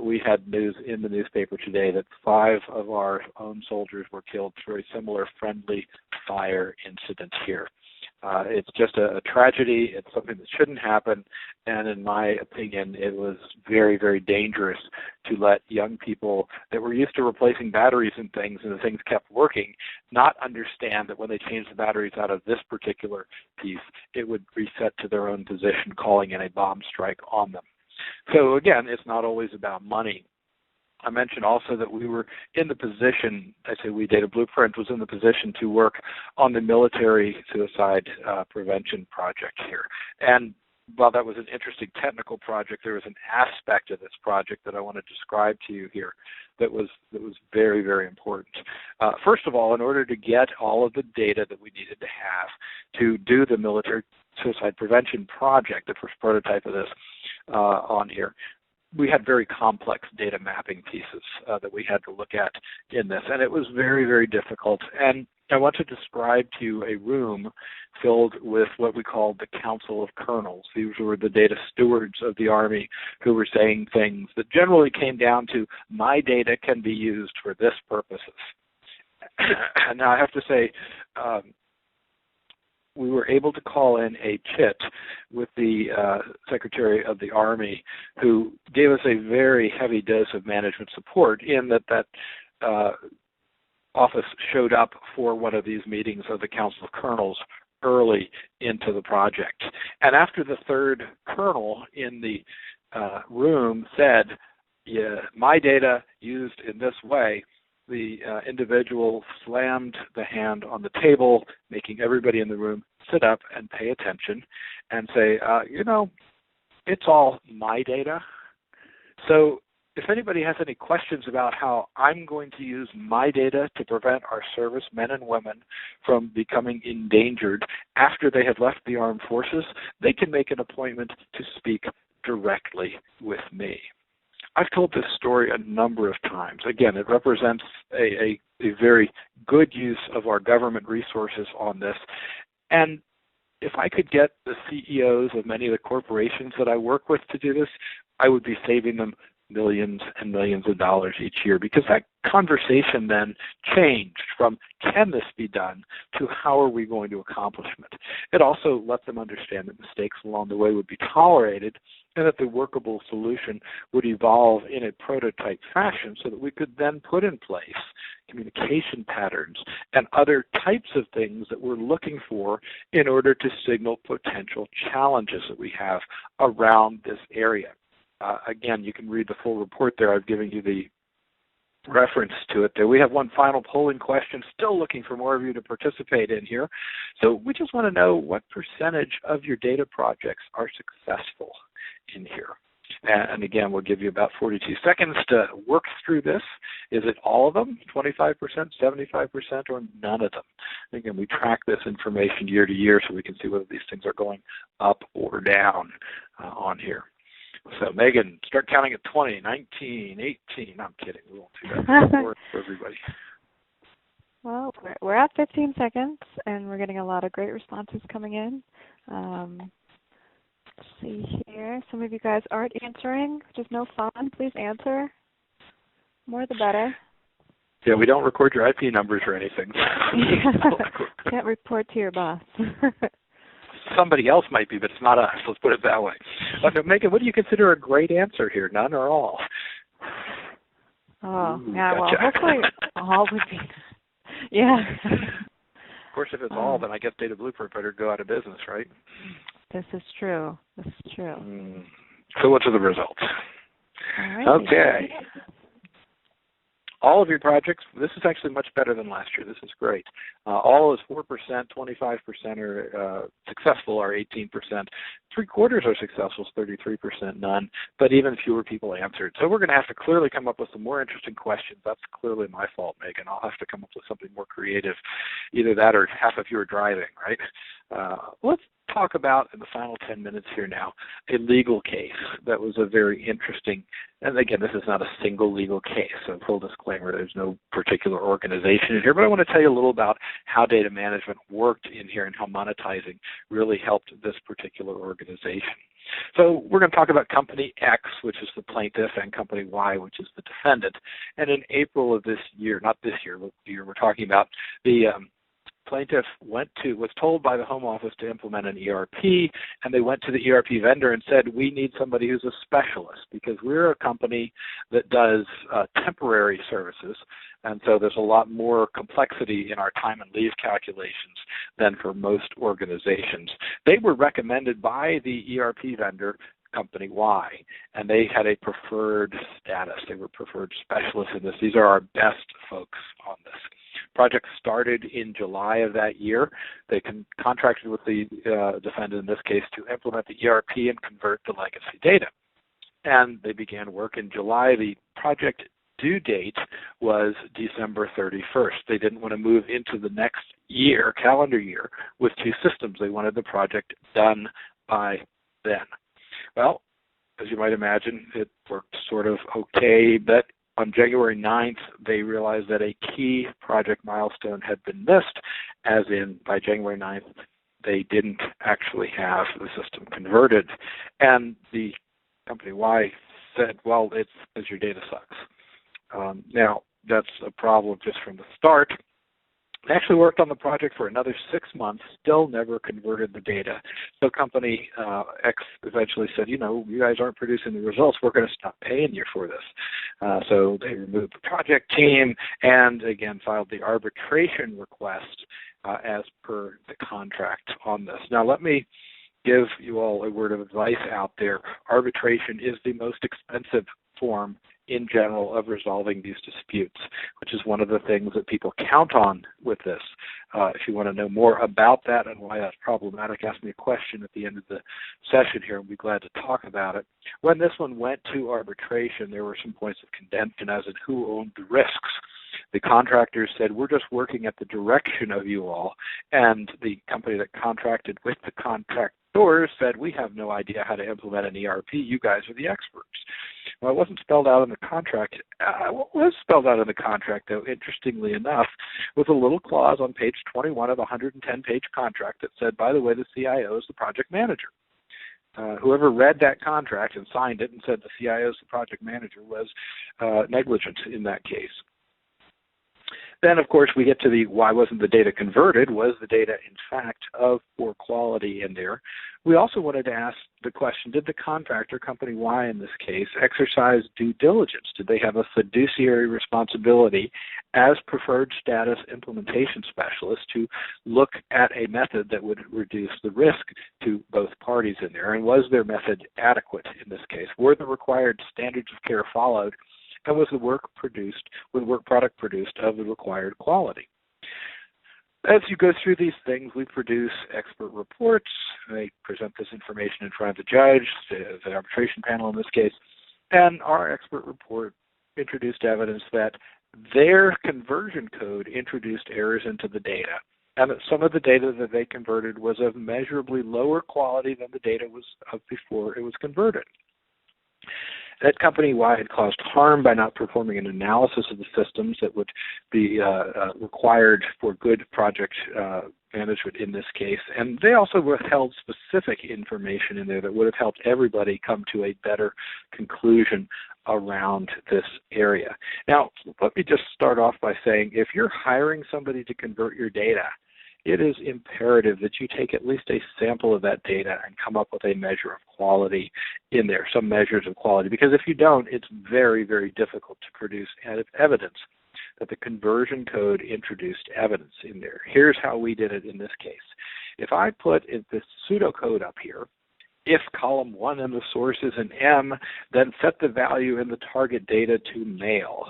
we had news in the newspaper today that 5 of our own soldiers were killed through a similar friendly fire incident here. It's just a tragedy. It's something that shouldn't happen. And in my opinion, it was very, very dangerous to let young people that were used to replacing batteries and the things kept working, not understand that when they changed the batteries out of this particular piece, it would reset to their own position, calling in a bomb strike on them. So again, it's not always about money. I mentioned also that we were in the position, Data Blueprint was in the position to work on the military suicide prevention project here. And while that was an interesting technical project, there was an aspect of this project that I want to describe to you here that was very, very important. First of all, in order to get all of the data that we needed to have to do the military suicide prevention project, the first prototype of this on here, we had very complex data mapping pieces that we had to look at in this, and it was very, very difficult. And I want to describe to you a room filled with what we called the Council of Colonels. These were the data stewards of the Army who were saying things that generally came down to, my data can be used for this purposes. Now, I have to say, we were able to call in a chit with the Secretary of the Army, who gave us a very heavy dose of management support in that office showed up for one of these meetings of the Council of Colonels early into the project. And after the third colonel in the room said, yeah, my data used in this way, the individual slammed the hand on the table, making everybody in the room sit up and pay attention and say, it's all my data. So if anybody has any questions about how I'm going to use my data to prevent our servicemen and women from becoming endangered after they have left the armed forces, they can make an appointment to speak directly with me. I've told this story a number of times. Again, it represents a very good use of our government resources on this. And if I could get the CEOs of many of the corporations that I work with to do this, I would be saving them millions and millions of dollars each year, because that conversation then changed from can this be done to how are we going to accomplish it. It also let them understand that mistakes along the way would be tolerated and that the workable solution would evolve in a prototype fashion so that we could then put in place communication patterns and other types of things that we're looking for in order to signal potential challenges that we have around this area. Again, you can read the full report there. I've given you the reference to it there. We have one final polling question, still looking for more of you to participate in here. So we just want to know what percentage of your data projects are successful in here. And again, we'll give you about 42 seconds to work through this. Is it all of them, 25%, 75%, or none of them? Again, we track this information year to year so we can see whether these things are going up or down on here. So, Megan, start counting at 20, 19, 18. No, I'm kidding. We won't do that for everybody. Well, we're at 15 seconds, and we're getting a lot of great responses coming in. Let's see here. Some of you guys aren't answering, which is no fun. Please answer. More the better. Yeah, we don't record your IP numbers or anything. Can't report to your boss. Somebody else might be, but it's not us. Let's put it that way. Megan, what do you consider a great answer here? None or all? Oh, Ooh, yeah, gotcha. well, hopefully all would be. Yeah. Of course, if it's all, then I guess Data Blueprint better go out of business, right? This is true. This is true. So what are the results? All right. Okay. All of your projects, this is actually much better than last year. This is great. All is 4%, 25% are successful, or 18%. Three-quarters are successful, 33%, none, but even fewer people answered. So we're going to have to clearly come up with some more interesting questions. That's clearly my fault, Megan. I'll have to come up with something more creative. Either that or half of you are driving, right? Let's talk about, in the final 10 minutes here now, a legal case that was a very interesting, and again, this is not a single legal case, so full disclaimer, there's no particular organization in here, but I want to tell you a little about how data management worked in here and how monetizing really helped this particular organization. So we're going to talk about Company X, which is the plaintiff, and Company Y, which is the defendant. And in April of this year, not this year, but the year we're talking about, the plaintiff was told by the Home Office to implement an ERP, and they went to the ERP vendor and said, we need somebody who's a specialist because we're a company that does temporary services, and so there's a lot more complexity in our time and leave calculations than for most organizations. They were recommended by the ERP vendor, Company Y, and they had a preferred status. They were preferred specialists in this. These are our best folks on this. Project started in July of that year. They contracted with the defendant in this case to implement the ERP and convert the legacy data. And they began work in July. The project due date was December 31st. They didn't want to move into the next year, calendar year, with two systems. They wanted the project done by then. Well, as you might imagine, it worked sort of okay, but on January 9th, they realized that a key project milestone had been missed, as in by January 9th, they didn't actually have the system converted. And the Company Y said, well, it's because your data sucks. Now, that's a problem just from the start. They actually worked on the project for another 6 months, still never converted the data. So Company X eventually said, you guys aren't producing the results. We're going to stop paying you for this. So they removed the project team and, again, filed the arbitration request as per the contract on this. Now, let me give you all a word of advice out there. Arbitration is the most expensive form in general of resolving these disputes, which is one of the things that people count on with this. If you want to know more about that and why that's problematic, ask me a question at the end of the session here, and we'll be glad to talk about it. When this one went to arbitration, there were some points of contention as in who owned the risks. The contractors said, we're just working at the direction of you all, and the company that contracted with the contractors said, we have no idea how to implement an ERP. You guys are the experts. Well, it wasn't spelled out in the contract. What was spelled out in the contract, though, interestingly enough, was a little clause on page 21 of a 110-page contract that said, by the way, the CIO is the project manager. Whoever read that contract and signed it and said the CIO is the project manager was negligent in that case. Then, of course, we get to the why wasn't the data converted? Was the data, in fact, of poor quality in there? We also wanted to ask the question, did the contractor, Company Y in this case, exercise due diligence? Did they have a fiduciary responsibility as preferred status implementation specialist to look at a method that would reduce the risk to both parties in there? And was their method adequate in this case? Were the required standards of care followed? and was the work product produced of the required quality. As you go through these things, we produce expert reports. They present this information in front of the judge, the arbitration panel in this case, and our expert report introduced evidence that their conversion code introduced errors into the data, and that some of the data that they converted was of measurably lower quality than the data was of before it was converted. That company-wide caused harm by not performing an analysis of the systems that would be required for good project management in this case. And they also withheld specific information in there that would have helped everybody come to a better conclusion around this area. Now, let me just start off by saying, if you're hiring somebody to convert your data, it is imperative that you take at least a sample of that data and come up with a measure of quality in there, some measures of quality, because if you don't, it's very, very difficult to produce evidence that the conversion code introduced evidence in there. Here's how we did it in this case. If I put this pseudocode up here, if column 1 and the source is an M, then set the value in the target data to male.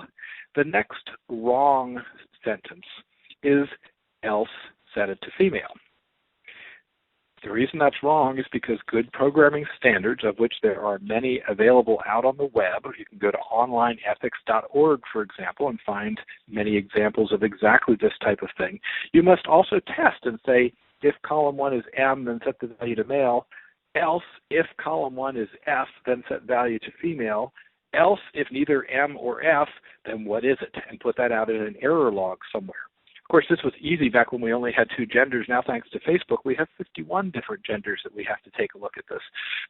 The next wrong sentence is else set it to female. The reason that's wrong is because good programming standards, of which there are many available out on the web, you can go to onlineethics.org, for example, and find many examples of exactly this type of thing. You must also test and say, if column 1 is M, then set the value to male. Else, if column 1 is F, then set value to female. Else, if neither M or F, then what is it? And put that out in an error log somewhere. Of course, this was easy back when we only had 2 genders. Now, thanks to Facebook, we have 51 different genders that we have to take a look at this.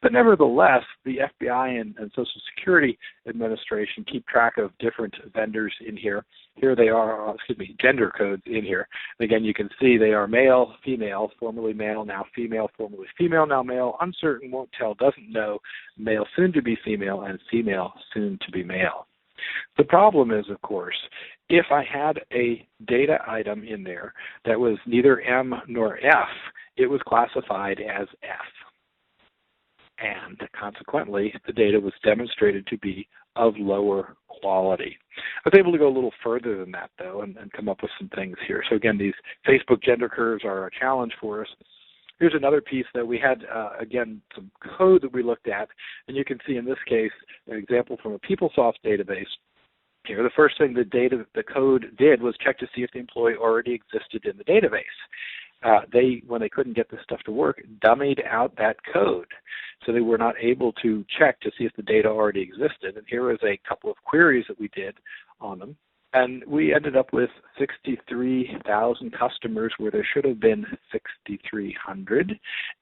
But nevertheless, the FBI and Social Security Administration keep track of different vendors in here. Here they are, gender codes in here. And again, you can see they are male, female, formerly male, now female, formerly female, now male, uncertain, won't tell, doesn't know, male, soon to be female, and female, soon to be male. The problem is, of course, if I had a data item in there that was neither M nor F, it was classified as F. And consequently, the data was demonstrated to be of lower quality. I was able to go a little further than that, though, and come up with some things here. So again, these Facebook gender curves are a challenge for us. Here's another piece that we had, again, some code that we looked at, and you can see in this case an example from a PeopleSoft database. Here, the first thing the code did was check to see if the employee already existed in the database. When they couldn't get this stuff to work, dummied out that code. So they were not able to check to see if the data already existed. And here was a couple of queries that we did on them. And we ended up with 63,000 customers where there should have been 6,300,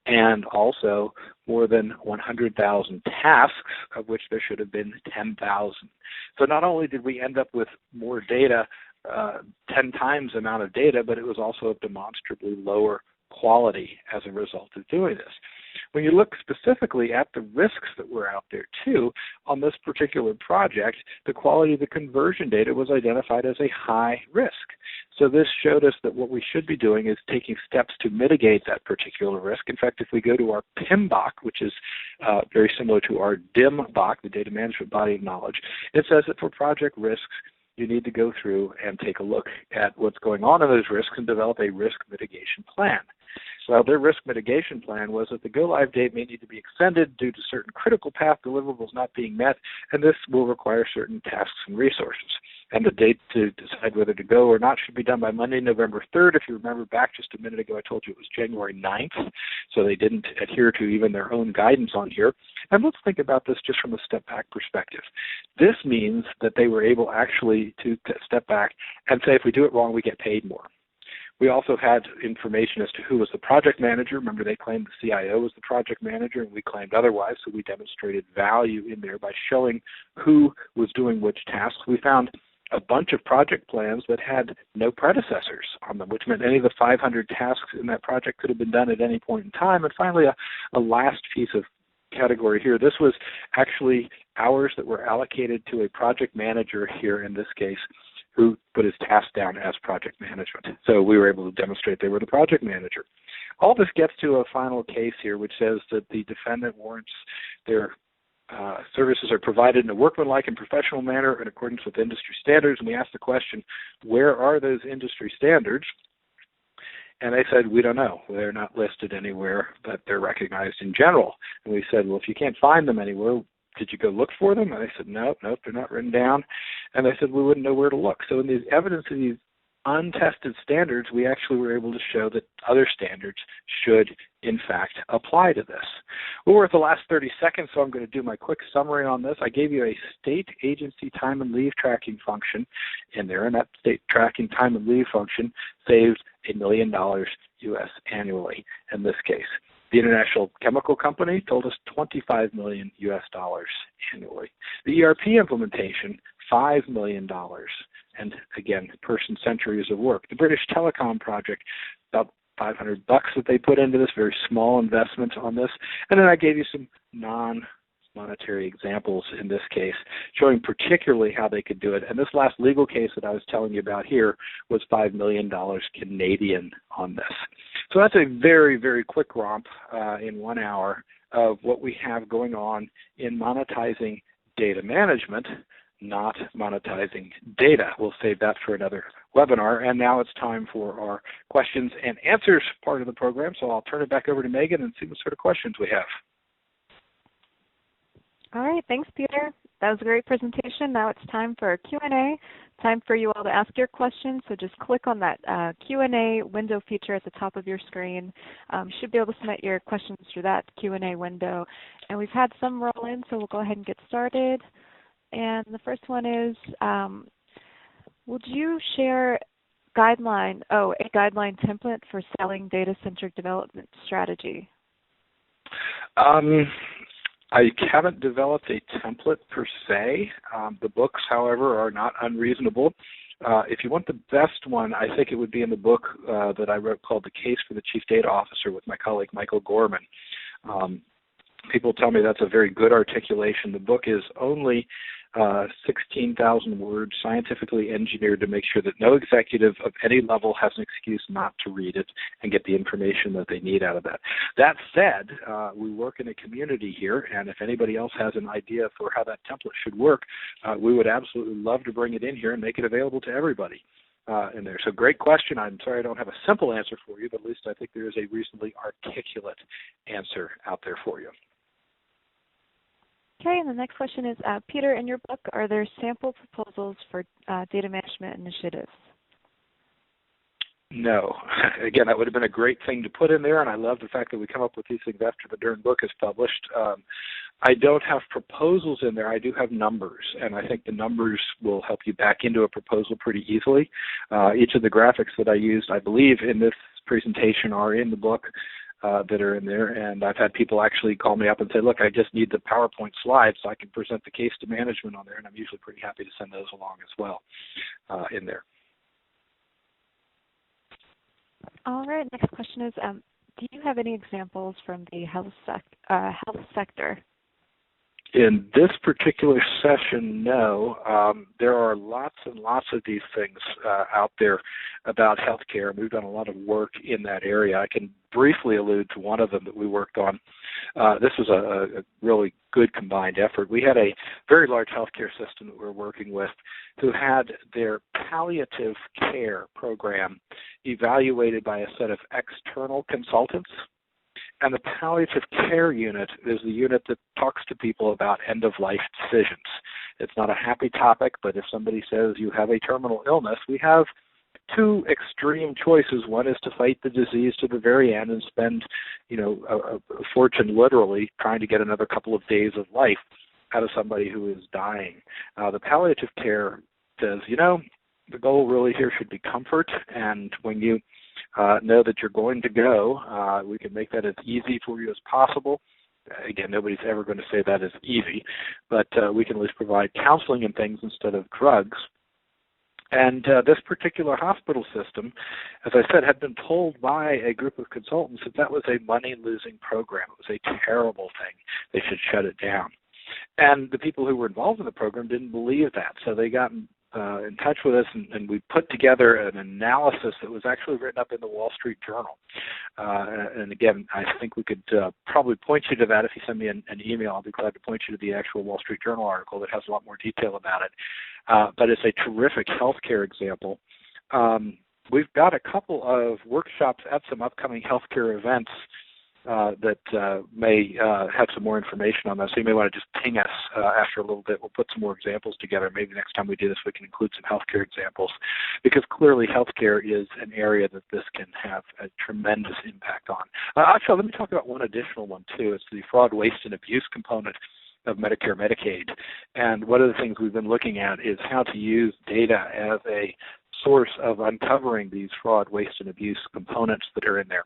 and also more than 100,000 tasks, of which there should have been 10,000. So not only did we end up with more data, 10 times the amount of data, but it was also of demonstrably lower quality as a result of doing this. When you look specifically at the risks that were out there too, on this particular project, the quality of the conversion data was identified as a high risk. So this showed us that what we should be doing is taking steps to mitigate that particular risk. In fact, if we go to our PMBOK, which is very similar to our DIMBOK, the Data Management Body of Knowledge, it says that for project risks, you need to go through and take a look at what's going on in those risks and develop a risk mitigation plan. Well, their risk mitigation plan was that the go-live date may need to be extended due to certain critical path deliverables not being met, and this will require certain tasks and resources. And the date to decide whether to go or not should be done by Monday, November 3rd. If you remember back just a minute ago, I told you it was January 9th, so they didn't adhere to even their own guidance on here. And let's think about this just from a step-back perspective. This means that they were able actually to step back and say if we do it wrong, we get paid more. We also had information as to who was the project manager. Remember, they claimed the CIO was the project manager, and we claimed otherwise, so we demonstrated value in there by showing who was doing which tasks. We found a bunch of project plans that had no predecessors on them, which meant any of the 500 tasks in that project could have been done at any point in time. And finally, a last piece of category here. This was actually hours that were allocated to a project manager here in this case, who put his task down as project management. So we were able to demonstrate they were the project manager. All this gets to a final case here, which says that the defendant warrants their services are provided in a workmanlike and professional manner in accordance with industry standards. And we asked the question, where are those industry standards? And they said, we don't know. They're not listed anywhere, but they're recognized in general. And we said, well, if you can't find them anywhere, did you go look for them? And they said, nope, they're not written down. And they said, we wouldn't know where to look. So in the evidence of these untested standards, we actually were able to show that other standards should, in fact, apply to this. Well, we're at the last 30 seconds, so I'm going to do my quick summary on this. I gave you a state agency time and leave tracking function in there, and that state tracking time and leave function saved $1 million U.S. annually in this case. The International Chemical Company told us $25 million U.S. annually. The ERP implementation, $5 million. And again, person centuries of work. The British Telecom project, about $500 that they put into this, very small investment on this. And then I gave you some non-monetary examples in this case, showing particularly how they could do it. And this last legal case that I was telling you about here was $5 million Canadian on this. So that's a very, very quick romp in 1 hour of what we have going on in monetizing data management, not monetizing data. We'll save that for another webinar. And now it's time for our questions and answers part of the program. So I'll turn it back over to Megan and see what sort of questions we have. All right, thanks, Peter. That was a great presentation. Now it's time for Q&A. Time for you all to ask your questions. So just click on that Q&A window feature at the top of your screen. You should be able to submit your questions through that Q&A window. And we've had some roll in, so we'll go ahead and get started. And the first one is, would you share a guideline template for selling data-centric development strategy? I haven't developed a template per se. The books, however, are not unreasonable. If you want the best one, I think it would be in the book that I wrote called The Case for the Chief Data Officer with my colleague Michael Gorman. People tell me that's a very good articulation. The book is only 16,000 words, scientifically engineered to make sure that no executive of any level has an excuse not to read it and get the information that they need out of that. That said, we work in a community here, and if anybody else has an idea for how that template should work, we would absolutely love to bring it in here and make it available to everybody in there. So great question. I'm sorry I don't have a simple answer for you, but at least I think there is a reasonably articulate answer out there for you. Okay, and the next question is, Peter, in your book, are there sample proposals for data management initiatives? No. Again, that would have been a great thing to put in there, and I love the fact that we come up with these things after the darn book is published. I don't have proposals in there. I do have numbers, and I think the numbers will help you back into a proposal pretty easily. Each of the graphics that I used, I believe, in this presentation are in the book. That are in there, and I've had people actually call me up and say, look, I just need the PowerPoint slides so I can present the case to management on there, and I'm usually pretty happy to send those along as well in there. All right, next question is, do you have any examples from the health sector? In this particular session, no. There are lots and lots of these things out there about healthcare. We've done a lot of work in that area. I can briefly allude to one of them that we worked on. This was a really good combined effort. We had a very large healthcare system that we were working with who had their palliative care program evaluated by a set of external consultants. And the palliative care unit is the unit that talks to people about end-of-life decisions. It's not a happy topic, but if somebody says you have a terminal illness, we have two extreme choices. One is to fight the disease to the very end and spend, a fortune literally trying to get another couple of days of life out of somebody who is dying. The palliative care says, the goal really here should be comfort, and when you know that you're going to go, we can make that as easy for you as possible. Again, nobody's ever going to say that is easy, but we can at least provide counseling and things instead of drugs. And this particular hospital system, as I said, had been told by a group of consultants that that was a money-losing program. It was a terrible thing. They should shut it down. And the people who were involved in the program didn't believe that, so they got in touch with us, and we put together an analysis that was actually written up in the Wall Street Journal. And again, I think we could probably point you to that. If you send me an email, I'll be glad to point you to the actual Wall Street Journal article that has a lot more detail about it. But it's a terrific healthcare example. We've got a couple of workshops at some upcoming healthcare events that may have some more information on that. So you may want to just ping us after a little bit. We'll put some more examples together. Maybe next time we do this, we can include some healthcare examples, because clearly healthcare is an area that this can have a tremendous impact on. Actually, let me talk about one additional one, too. It's the fraud, waste, and abuse component of Medicare, Medicaid. And one of the things we've been looking at is how to use data as a source of uncovering these fraud, waste, and abuse components that are in there.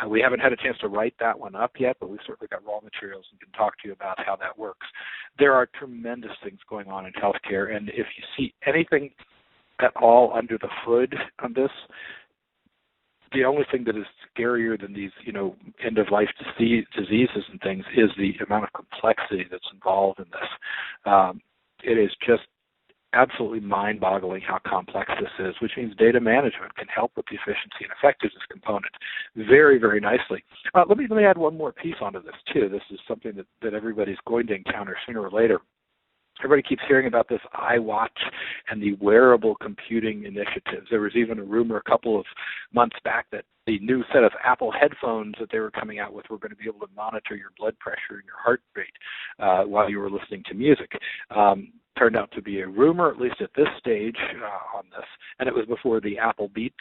We haven't had a chance to write that one up yet, but we've certainly got raw materials and can talk to you about how that works. There are tremendous things going on in healthcare, and if you see anything at all under the hood on this, the only thing that is scarier than these, end-of-life diseases and things is the amount of complexity that's involved in this. It is just absolutely mind-boggling how complex this is, which means data management can help with the efficiency and effectiveness component very, very nicely. Let me add one more piece onto this, too. This is something that everybody's going to encounter sooner or later. Everybody keeps hearing about this iWatch and the wearable computing initiatives. There was even a rumor a couple of months back that the new set of Apple headphones that they were coming out with were going to be able to monitor your blood pressure and your heart rate while you were listening to music. Turned out to be a rumor, at least at this stage on this, and it was before the Apple Beats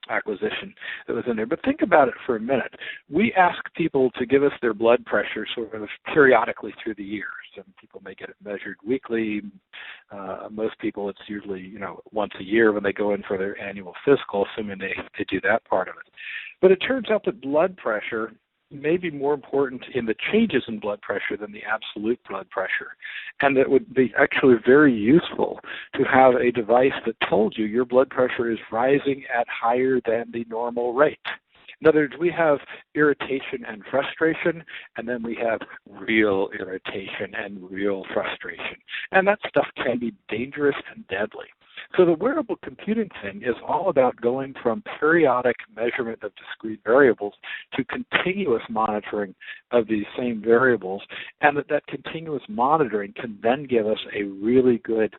acquisition that was in there. But think about it for a minute. We ask people to give us their blood pressure sort of periodically through the year. Some people may get it measured weekly. Most people, it's usually once a year when they go in for their annual physical, assuming they do that part of it. But it turns out that blood pressure may be more important in the changes in blood pressure than the absolute blood pressure. And it would be actually very useful to have a device that told you your blood pressure is rising at higher than the normal rate. In other words, we have irritation and frustration, and then we have real irritation and real frustration. And that stuff can be dangerous and deadly. So the wearable computing thing is all about going from periodic measurement of discrete variables to continuous monitoring of these same variables, and that continuous monitoring can then give us a really good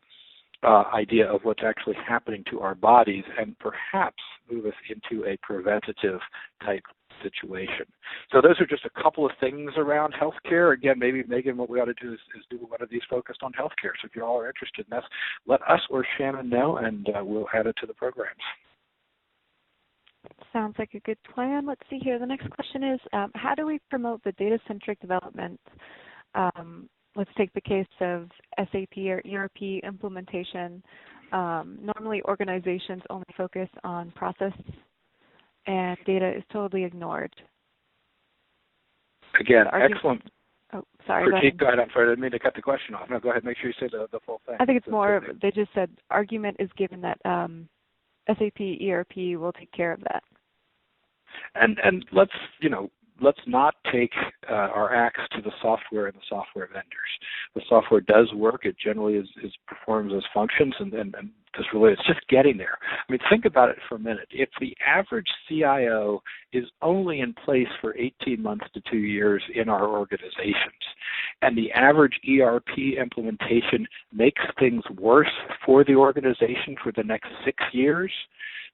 idea of what's actually happening to our bodies and perhaps move us into a preventative type situation. So those are just a couple of things around healthcare. Again, maybe, Megan, what we ought to do is do one of these focused on healthcare. So if you all are interested in this, let us or Shannon know, and we'll add it to the programs. Sounds like a good plan. Let's see here. The next question is, how do we promote the data-centric development? Let's take the case of SAP or ERP implementation. Normally, organizations only focus on process, and data is totally ignored. Again, excellent. Oh, sorry. Go ahead. I'm sorry. I didn't mean to cut the question off. No, go ahead. Make sure you say the full thing. I think it's more, they just said argument is given that SAP ERP will take care of that. And let's not take our axe to the software and the software vendors. The software does work. It generally performs as functions, and it's just getting there. I mean, think about it for a minute. If the average CIO is only in place for 18 months to 2 years in our organizations, and the average ERP implementation makes things worse for the organization for the next 6 years,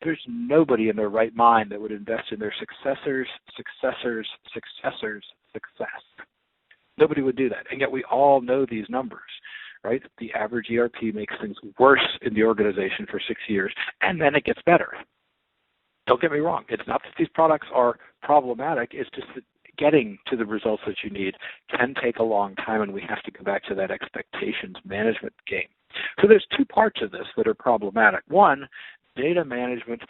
there's nobody in their right mind that would invest in their successors' success. Nobody would do that. And yet we all know these numbers, right? The average ERP makes things worse in the organization for 6 years, and then it gets better. Don't get me wrong. It's not that these products are problematic. It's just that getting to the results that you need can take a long time, and we have to go back to that expectations management game. So there's two parts of this that are problematic. One, data management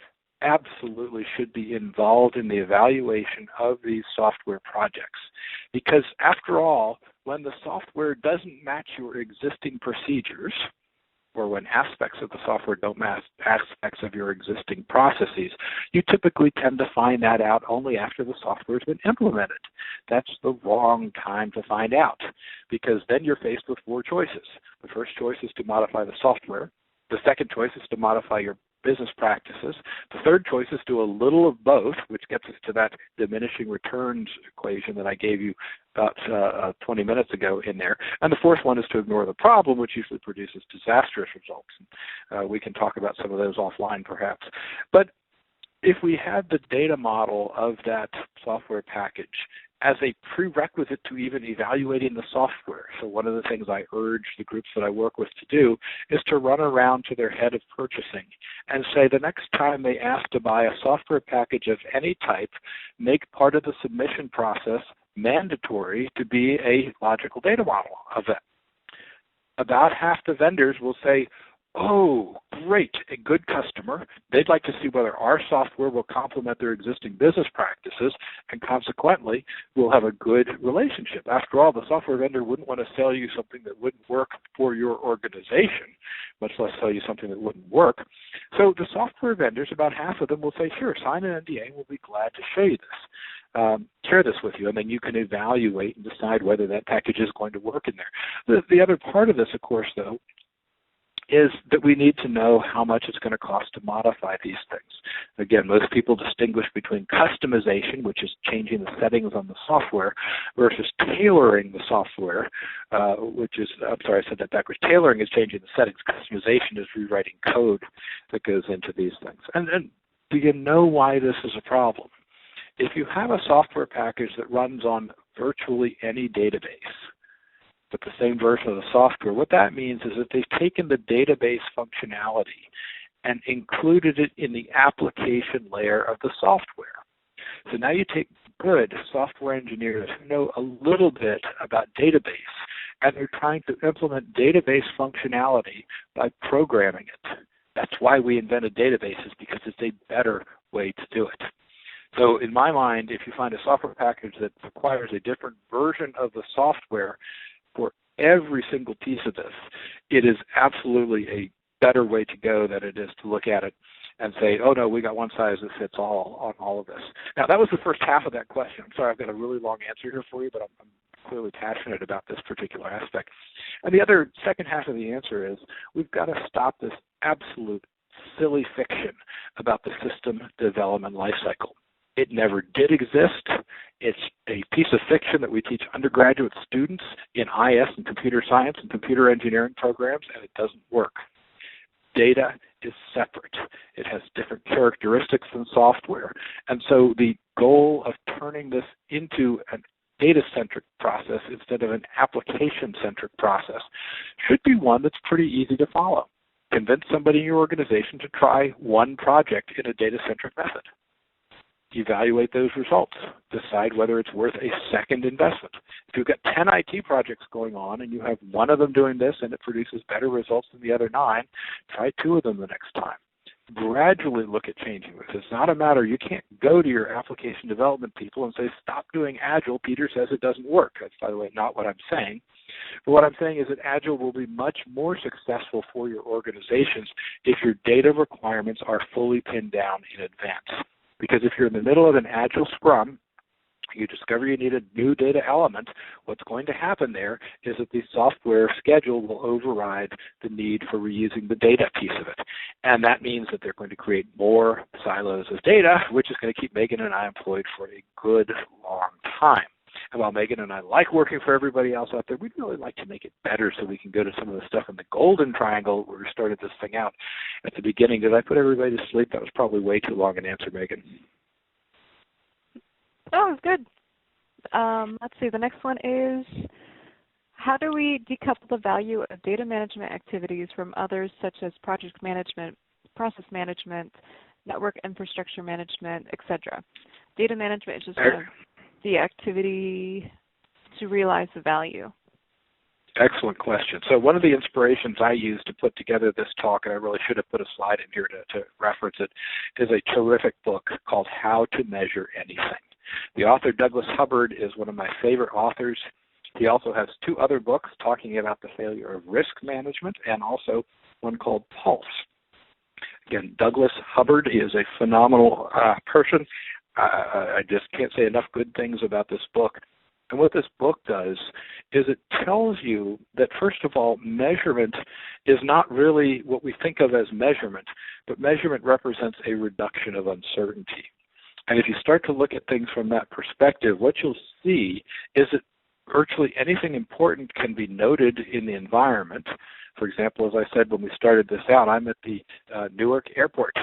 absolutely should be involved in the evaluation of these software projects. Because after all, when the software doesn't match your existing procedures, or when aspects of the software don't match aspects of your existing processes, you typically tend to find that out only after the software has been implemented. That's the wrong time to find out, because then you're faced with four choices. The first choice is to modify the software. The second choice is to modify your business practices. The third choice is do a little of both, which gets us to that diminishing returns equation that I gave you about 20 minutes ago in there. And the fourth one is to ignore the problem, which usually produces disastrous results. And, we can talk about some of those offline perhaps. But if we had the data model of that software package as a prerequisite to even evaluating the software. So one of the things I urge the groups that I work with to do is to run around to their head of purchasing and say the next time they ask to buy a software package of any type, make part of the submission process mandatory to be a logical data model of that. About half the vendors will say, oh, great, a good customer. They'd like to see whether our software will complement their existing business practices, and consequently, we'll have a good relationship. After all, the software vendor wouldn't want to sell you something that wouldn't work for your organization, much less sell you something that wouldn't work. So the software vendors, about half of them will say, sure, sign an NDA, and we'll be glad to show you this. Share this with you, and then you can evaluate and decide whether that package is going to work in there. The other part of this, of course, though, is that we need to know how much it's going to cost to modify these things. Again, most people distinguish between customization, which is changing the settings on the software, versus tailoring the software, which is, I'm sorry, I said that backwards. Tailoring is changing the settings. Customization is rewriting code that goes into these things. And do you know why this is a problem? If you have a software package that runs on virtually any database, but the same version of the software, what that means is that they've taken the database functionality and included it in the application layer of the software. So now you take good software engineers who know a little bit about database, and they're trying to implement database functionality by programming it. That's why we invented databases, because it's a better way to do it. So in my mind, if you find a software package that requires a different version of the software for every single piece of this, it is absolutely a better way to go than it is to look at it and say, oh no, we got one size that fits all on all of this. Now that was the first half of that question. I'm sorry, I've got a really long answer here for you, but I'm clearly passionate about this particular aspect. And the other second half of the answer is we've got to stop this absolute silly fiction about the system development lifecycle. It never did exist. It's a piece of fiction that we teach undergraduate students in IS and computer science and computer engineering programs, and it doesn't work. Data is separate. It has different characteristics than software. And so the goal of turning this into a data-centric process instead of an application-centric process should be one that's pretty easy to follow. Convince somebody in your organization to try one project in a data-centric method. Evaluate those results. Decide whether it's worth a second investment. If you've got 10 IT projects going on and you have one of them doing this and it produces better results than the other 9, try 2 of them the next time. Gradually look at changing this. It's not a matter, you can't go to your application development people and say, stop doing Agile. Peter says it doesn't work. That's, by the way, not what I'm saying. But what I'm saying is that Agile will be much more successful for your organizations if your data requirements are fully pinned down in advance. Because if you're in the middle of an Agile Scrum, you discover you need a new data element, what's going to happen there is that the software schedule will override the need for reusing the data piece of it. And that means that they're going to create more silos of data, which is going to keep Megan and I employed for a good long time. And while Megan and I like working for everybody else out there, we'd really like to make it better so we can go to some of the stuff in the golden triangle where we started this thing out at the beginning. Did I put everybody to sleep? That was probably way too long an answer, Megan. Oh, it was good. Let's see. The next one is, how do we decouple the value of data management activities from others such as project management, process management, network infrastructure management, etc.? Data management is just one of the activity to realize the value. Excellent question. So one of the inspirations I used to put together this talk, and I really should have put a slide in here to reference it, is a terrific book called How to Measure Anything. The author, Douglas Hubbard, is one of my favorite authors. He also has 2 other books talking about the failure of risk management and also one called Pulse. Again, Douglas Hubbard is a phenomenal person. I just can't say enough good things about this book. And what this book does is it tells you that, first of all, measurement is not really what we think of as measurement, but measurement represents a reduction of uncertainty. And if you start to look at things from that perspective, what you'll see is that virtually anything important can be noted in the environment. For example, as I said when we started this out, I'm at the Newark Airport.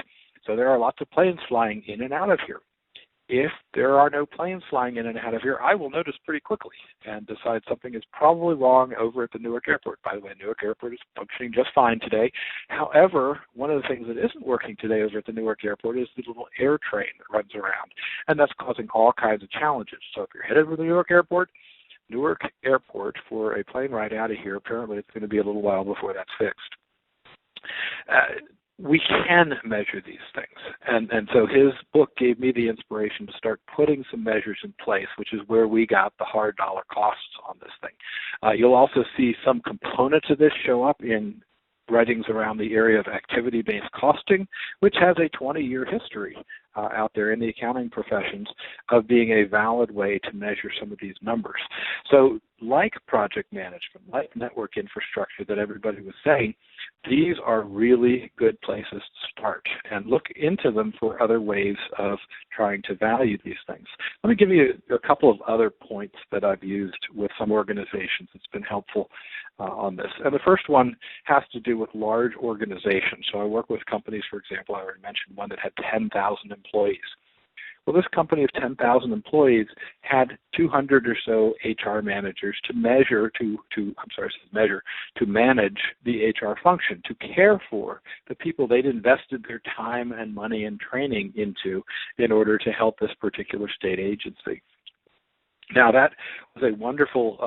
So there are lots of planes flying in and out of here. If there are no planes flying in and out of here, I will notice pretty quickly and decide something is probably wrong over at the Newark Airport. By the way, Newark Airport is functioning just fine today. However, one of the things that isn't working today over at the Newark Airport is the little air train that runs around, and that's causing all kinds of challenges. So if you're headed for the Newark Airport, for a plane ride out of here, apparently it's going to be a little while before that's fixed. We can measure these things. And so his book gave me the inspiration to start putting some measures in place, which is where we got the hard dollar costs on this thing. You'll also see some components of this show up in writings around the area of activity-based costing, which has a 20-year history out there in the accounting professions of being a valid way to measure some of these numbers. So like project management, like network infrastructure that everybody was saying, these are really good places to start, and look into them for other ways of trying to value these things. Let me give you a couple of other points that I've used with some organizations that's been helpful on this. And the first one has to do with large organizations. So I work with companies, for example, I already mentioned one that had 10,000 employees. Well, this company of 10,000 employees had 200 or so HR managers to manage the HR function, to care for the people they'd invested their time and money and training into in order to help this particular state agency. Now, that was a wonderful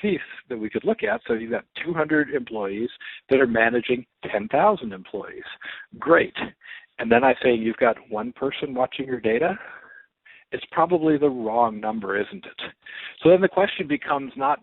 piece that we could look at. So you've got 200 employees that are managing 10,000 employees. Great. And then I say you've got one person watching your data. It's probably the wrong number, isn't it? So then the question becomes not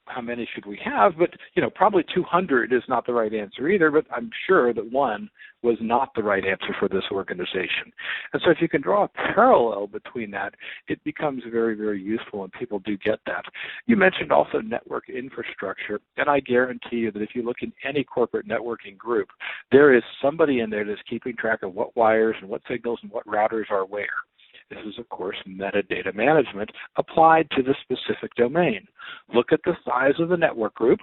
how many should we have, but probably 200 is not the right answer either, but I'm sure that one was not the right answer for this organization. And so if you can draw a parallel between that, it becomes very, very useful, and people do get that. You mentioned also network infrastructure, and I guarantee you that if you look in any corporate networking group, there is somebody in there that's keeping track of what wires and what signals and what routers are where. This is, of course, metadata management applied to the specific domain. Look at the size of the network group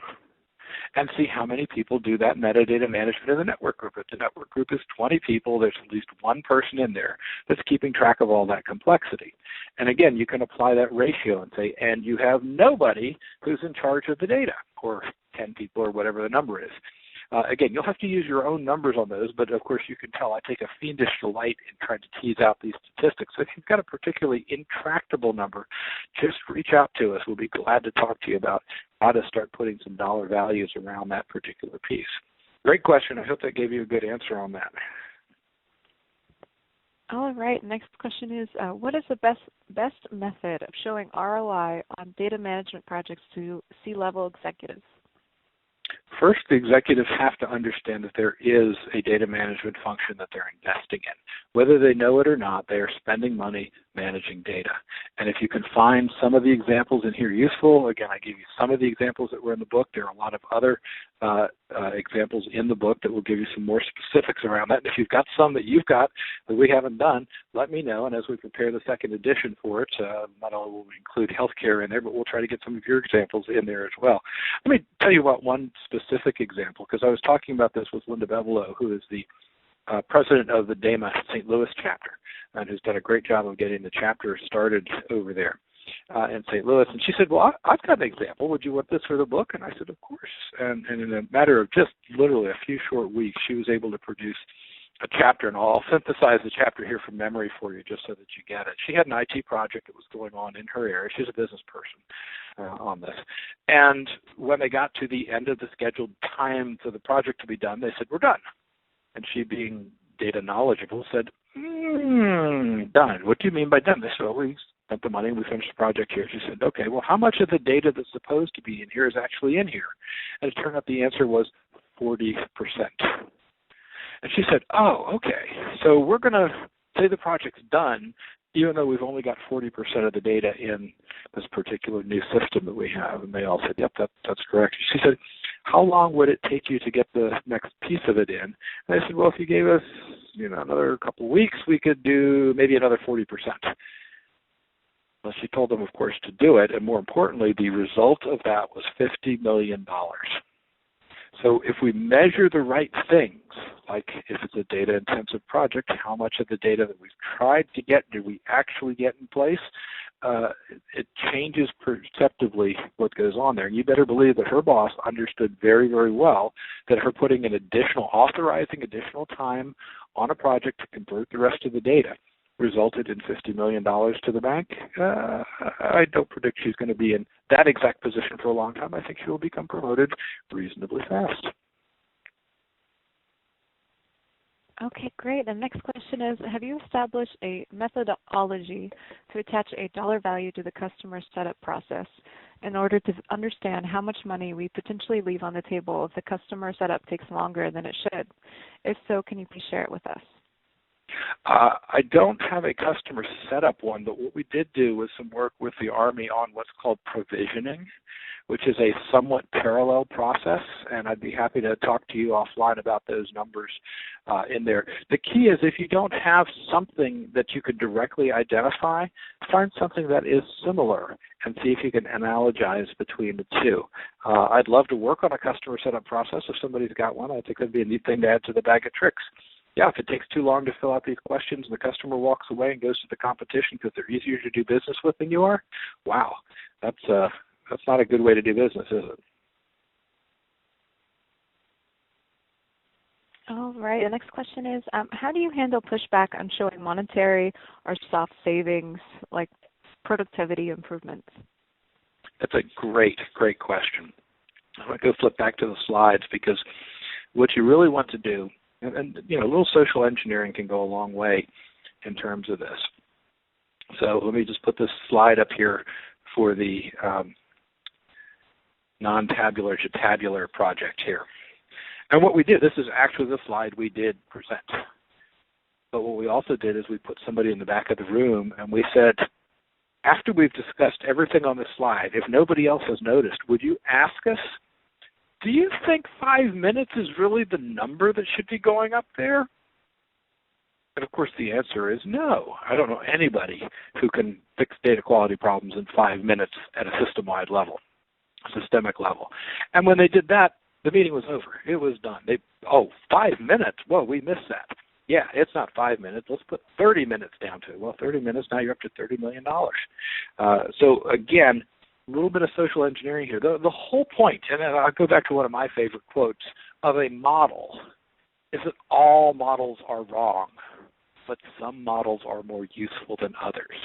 and see how many people do that metadata management in the network group. If the network group is 20 people, there's at least one person in there that's keeping track of all that complexity. And again, you can apply that ratio and say, and you have nobody who's in charge of the data, or 10 people, or whatever the number is. Again, you'll have to use your own numbers on those, but of course you can tell I take a fiendish delight in trying to tease out these statistics. So if you've got a particularly intractable number, just reach out to us. We'll be glad to talk to you about how to start putting some dollar values around that particular piece. Great question. I hope that gave you a good answer on that. All right. Next question is, what is the best method of showing ROI on data management projects to C-level executives? First, the executives have to understand that there is a data management function that they're investing in. Whether they know it or not, they are spending money managing data. And if you can find some of the examples in here useful, again, I gave you some of the examples that were in the book. There are a lot of other examples in the book that will give you some more specifics around that. And if you've got some that you've got that we haven't done, let me know. And as we prepare the second edition for it, not only will we include healthcare in there, but we'll try to get some of your examples in there as well. Let me tell you about one specific example, because I was talking about this with Linda Bevelow, who is the president of the DAMA St. Louis chapter, and who's done a great job of getting the chapter started over there in St. Louis. And she said, well, I've got an example. Would you want this for the book? And I said, of course. And in a matter of just literally a few short weeks, she was able to produce a chapter, and I'll synthesize the chapter here from memory for you just so that you get it. She had an IT project that was going on in her area. She's a business person on this. And when they got to the end of the scheduled time for the project to be done, they said, we're done. And she, being data knowledgeable, said, done. What do you mean by done? They said, well, we spent the money and we finished the project here. She said, okay, well, how much of the data that's supposed to be in here is actually in here? And it turned out the answer was 40%. And she said, oh, okay, so we're going to say the project's done, even though we've only got 40% of the data in this particular new system that we have. And they all said, yep, that's correct. She said, how long would it take you to get the next piece of it in? And I said, well, if you gave us another couple of weeks, we could do maybe another 40%. Well, she told them, of course, to do it. And more importantly, the result of that was $50 million. So if we measure the right things, like if it's a data-intensive project, how much of the data that we've tried to get do we actually get in place, it changes perceptibly what goes on there. And you better believe that her boss understood very, very well that her putting in authorizing additional time on a project to convert the rest of the data resulted in $50 million to the bank. I don't predict she's going to be in that exact position for a long time. I think she will become promoted reasonably fast. Okay, great. The next question is, have you established a methodology to attach a dollar value to the customer setup process in order to understand how much money we potentially leave on the table if the customer setup takes longer than it should? If so, can you please share it with us? I don't have a customer setup one, but what we did do was some work with the Army on what's called provisioning, which is a somewhat parallel process, and I'd be happy to talk to you offline about those numbers in there. The key is if you don't have something that you could directly identify, find something that is similar and see if you can analogize between the two. I'd love to work on a customer setup process. If somebody's got one, I think it'd be a neat thing to add to the bag of tricks. Yeah, if it takes too long to fill out these questions and the customer walks away and goes to the competition because they're easier to do business with than you are, wow, that's not a good way to do business, is it? All right. The next question is, how do you handle pushback on showing monetary or soft savings, like productivity improvements? That's a great, great question. I'm going to go flip back to the slides because what you really want to do, and a little social engineering can go a long way in terms of this. So let me just put this slide up here for the non-tabular to tabular project here. And what we did, this is actually the slide we did present. But what we also did is we put somebody in the back of the room and we said, after we've discussed everything on this slide, if nobody else has noticed, would you ask us, do you think 5 minutes is really the number that should be going up there? And of course the answer is no. I don't know anybody who can fix data quality problems in 5 minutes at a system-wide level, systemic level. And when they did that, the meeting was over. It was done. 5 minutes? Whoa, we missed that. Yeah, it's not 5 minutes. Let's put 30 minutes down to it. Well, 30 minutes, now you're up to $30 million. So again, a little bit of social engineering here. The whole point, and I'll go back to one of my favorite quotes, of a model is that all models are wrong, but some models are more useful than others.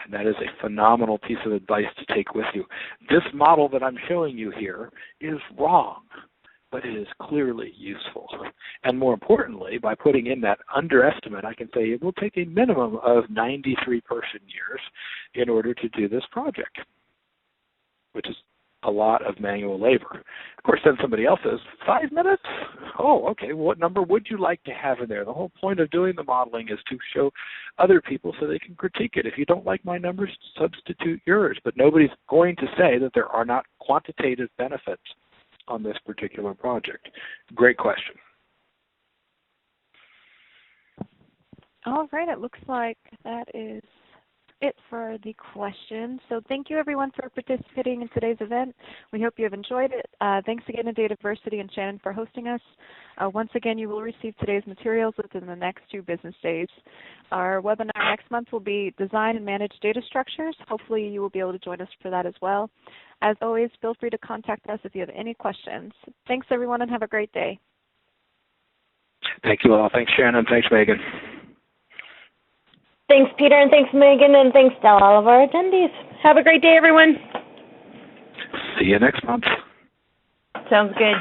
And that is a phenomenal piece of advice to take with you. This model that I'm showing you here is wrong, but it is clearly useful. And more importantly, by putting in that underestimate, I can say it will take a minimum of 93 person years in order to do this project, which is a lot of manual labor. Of course, then somebody else says, 5 minutes? Oh, okay, what number would you like to have in there? The whole point of doing the modeling is to show other people so they can critique it. If you don't like my numbers, substitute yours. But nobody's going to say that there are not quantitative benefits on this particular project. Great question. All right, it looks like that is it for the questions. So thank you everyone for participating in today's event. We hope you have enjoyed it. Thanks again to Dataversity and Shannon for hosting us. Once again, you will receive today's materials within the next 2 business days. Our webinar next month will be Design and Manage Data Structures. Hopefully you will be able to join us for that as well. As always, feel free to contact us if you have any questions. Thanks everyone and have a great day. Thank you all. Thanks Shannon. Thanks Megan. Thanks, Peter, and thanks, Megan, and thanks to all of our attendees. Have a great day, everyone. See you next month. Sounds good.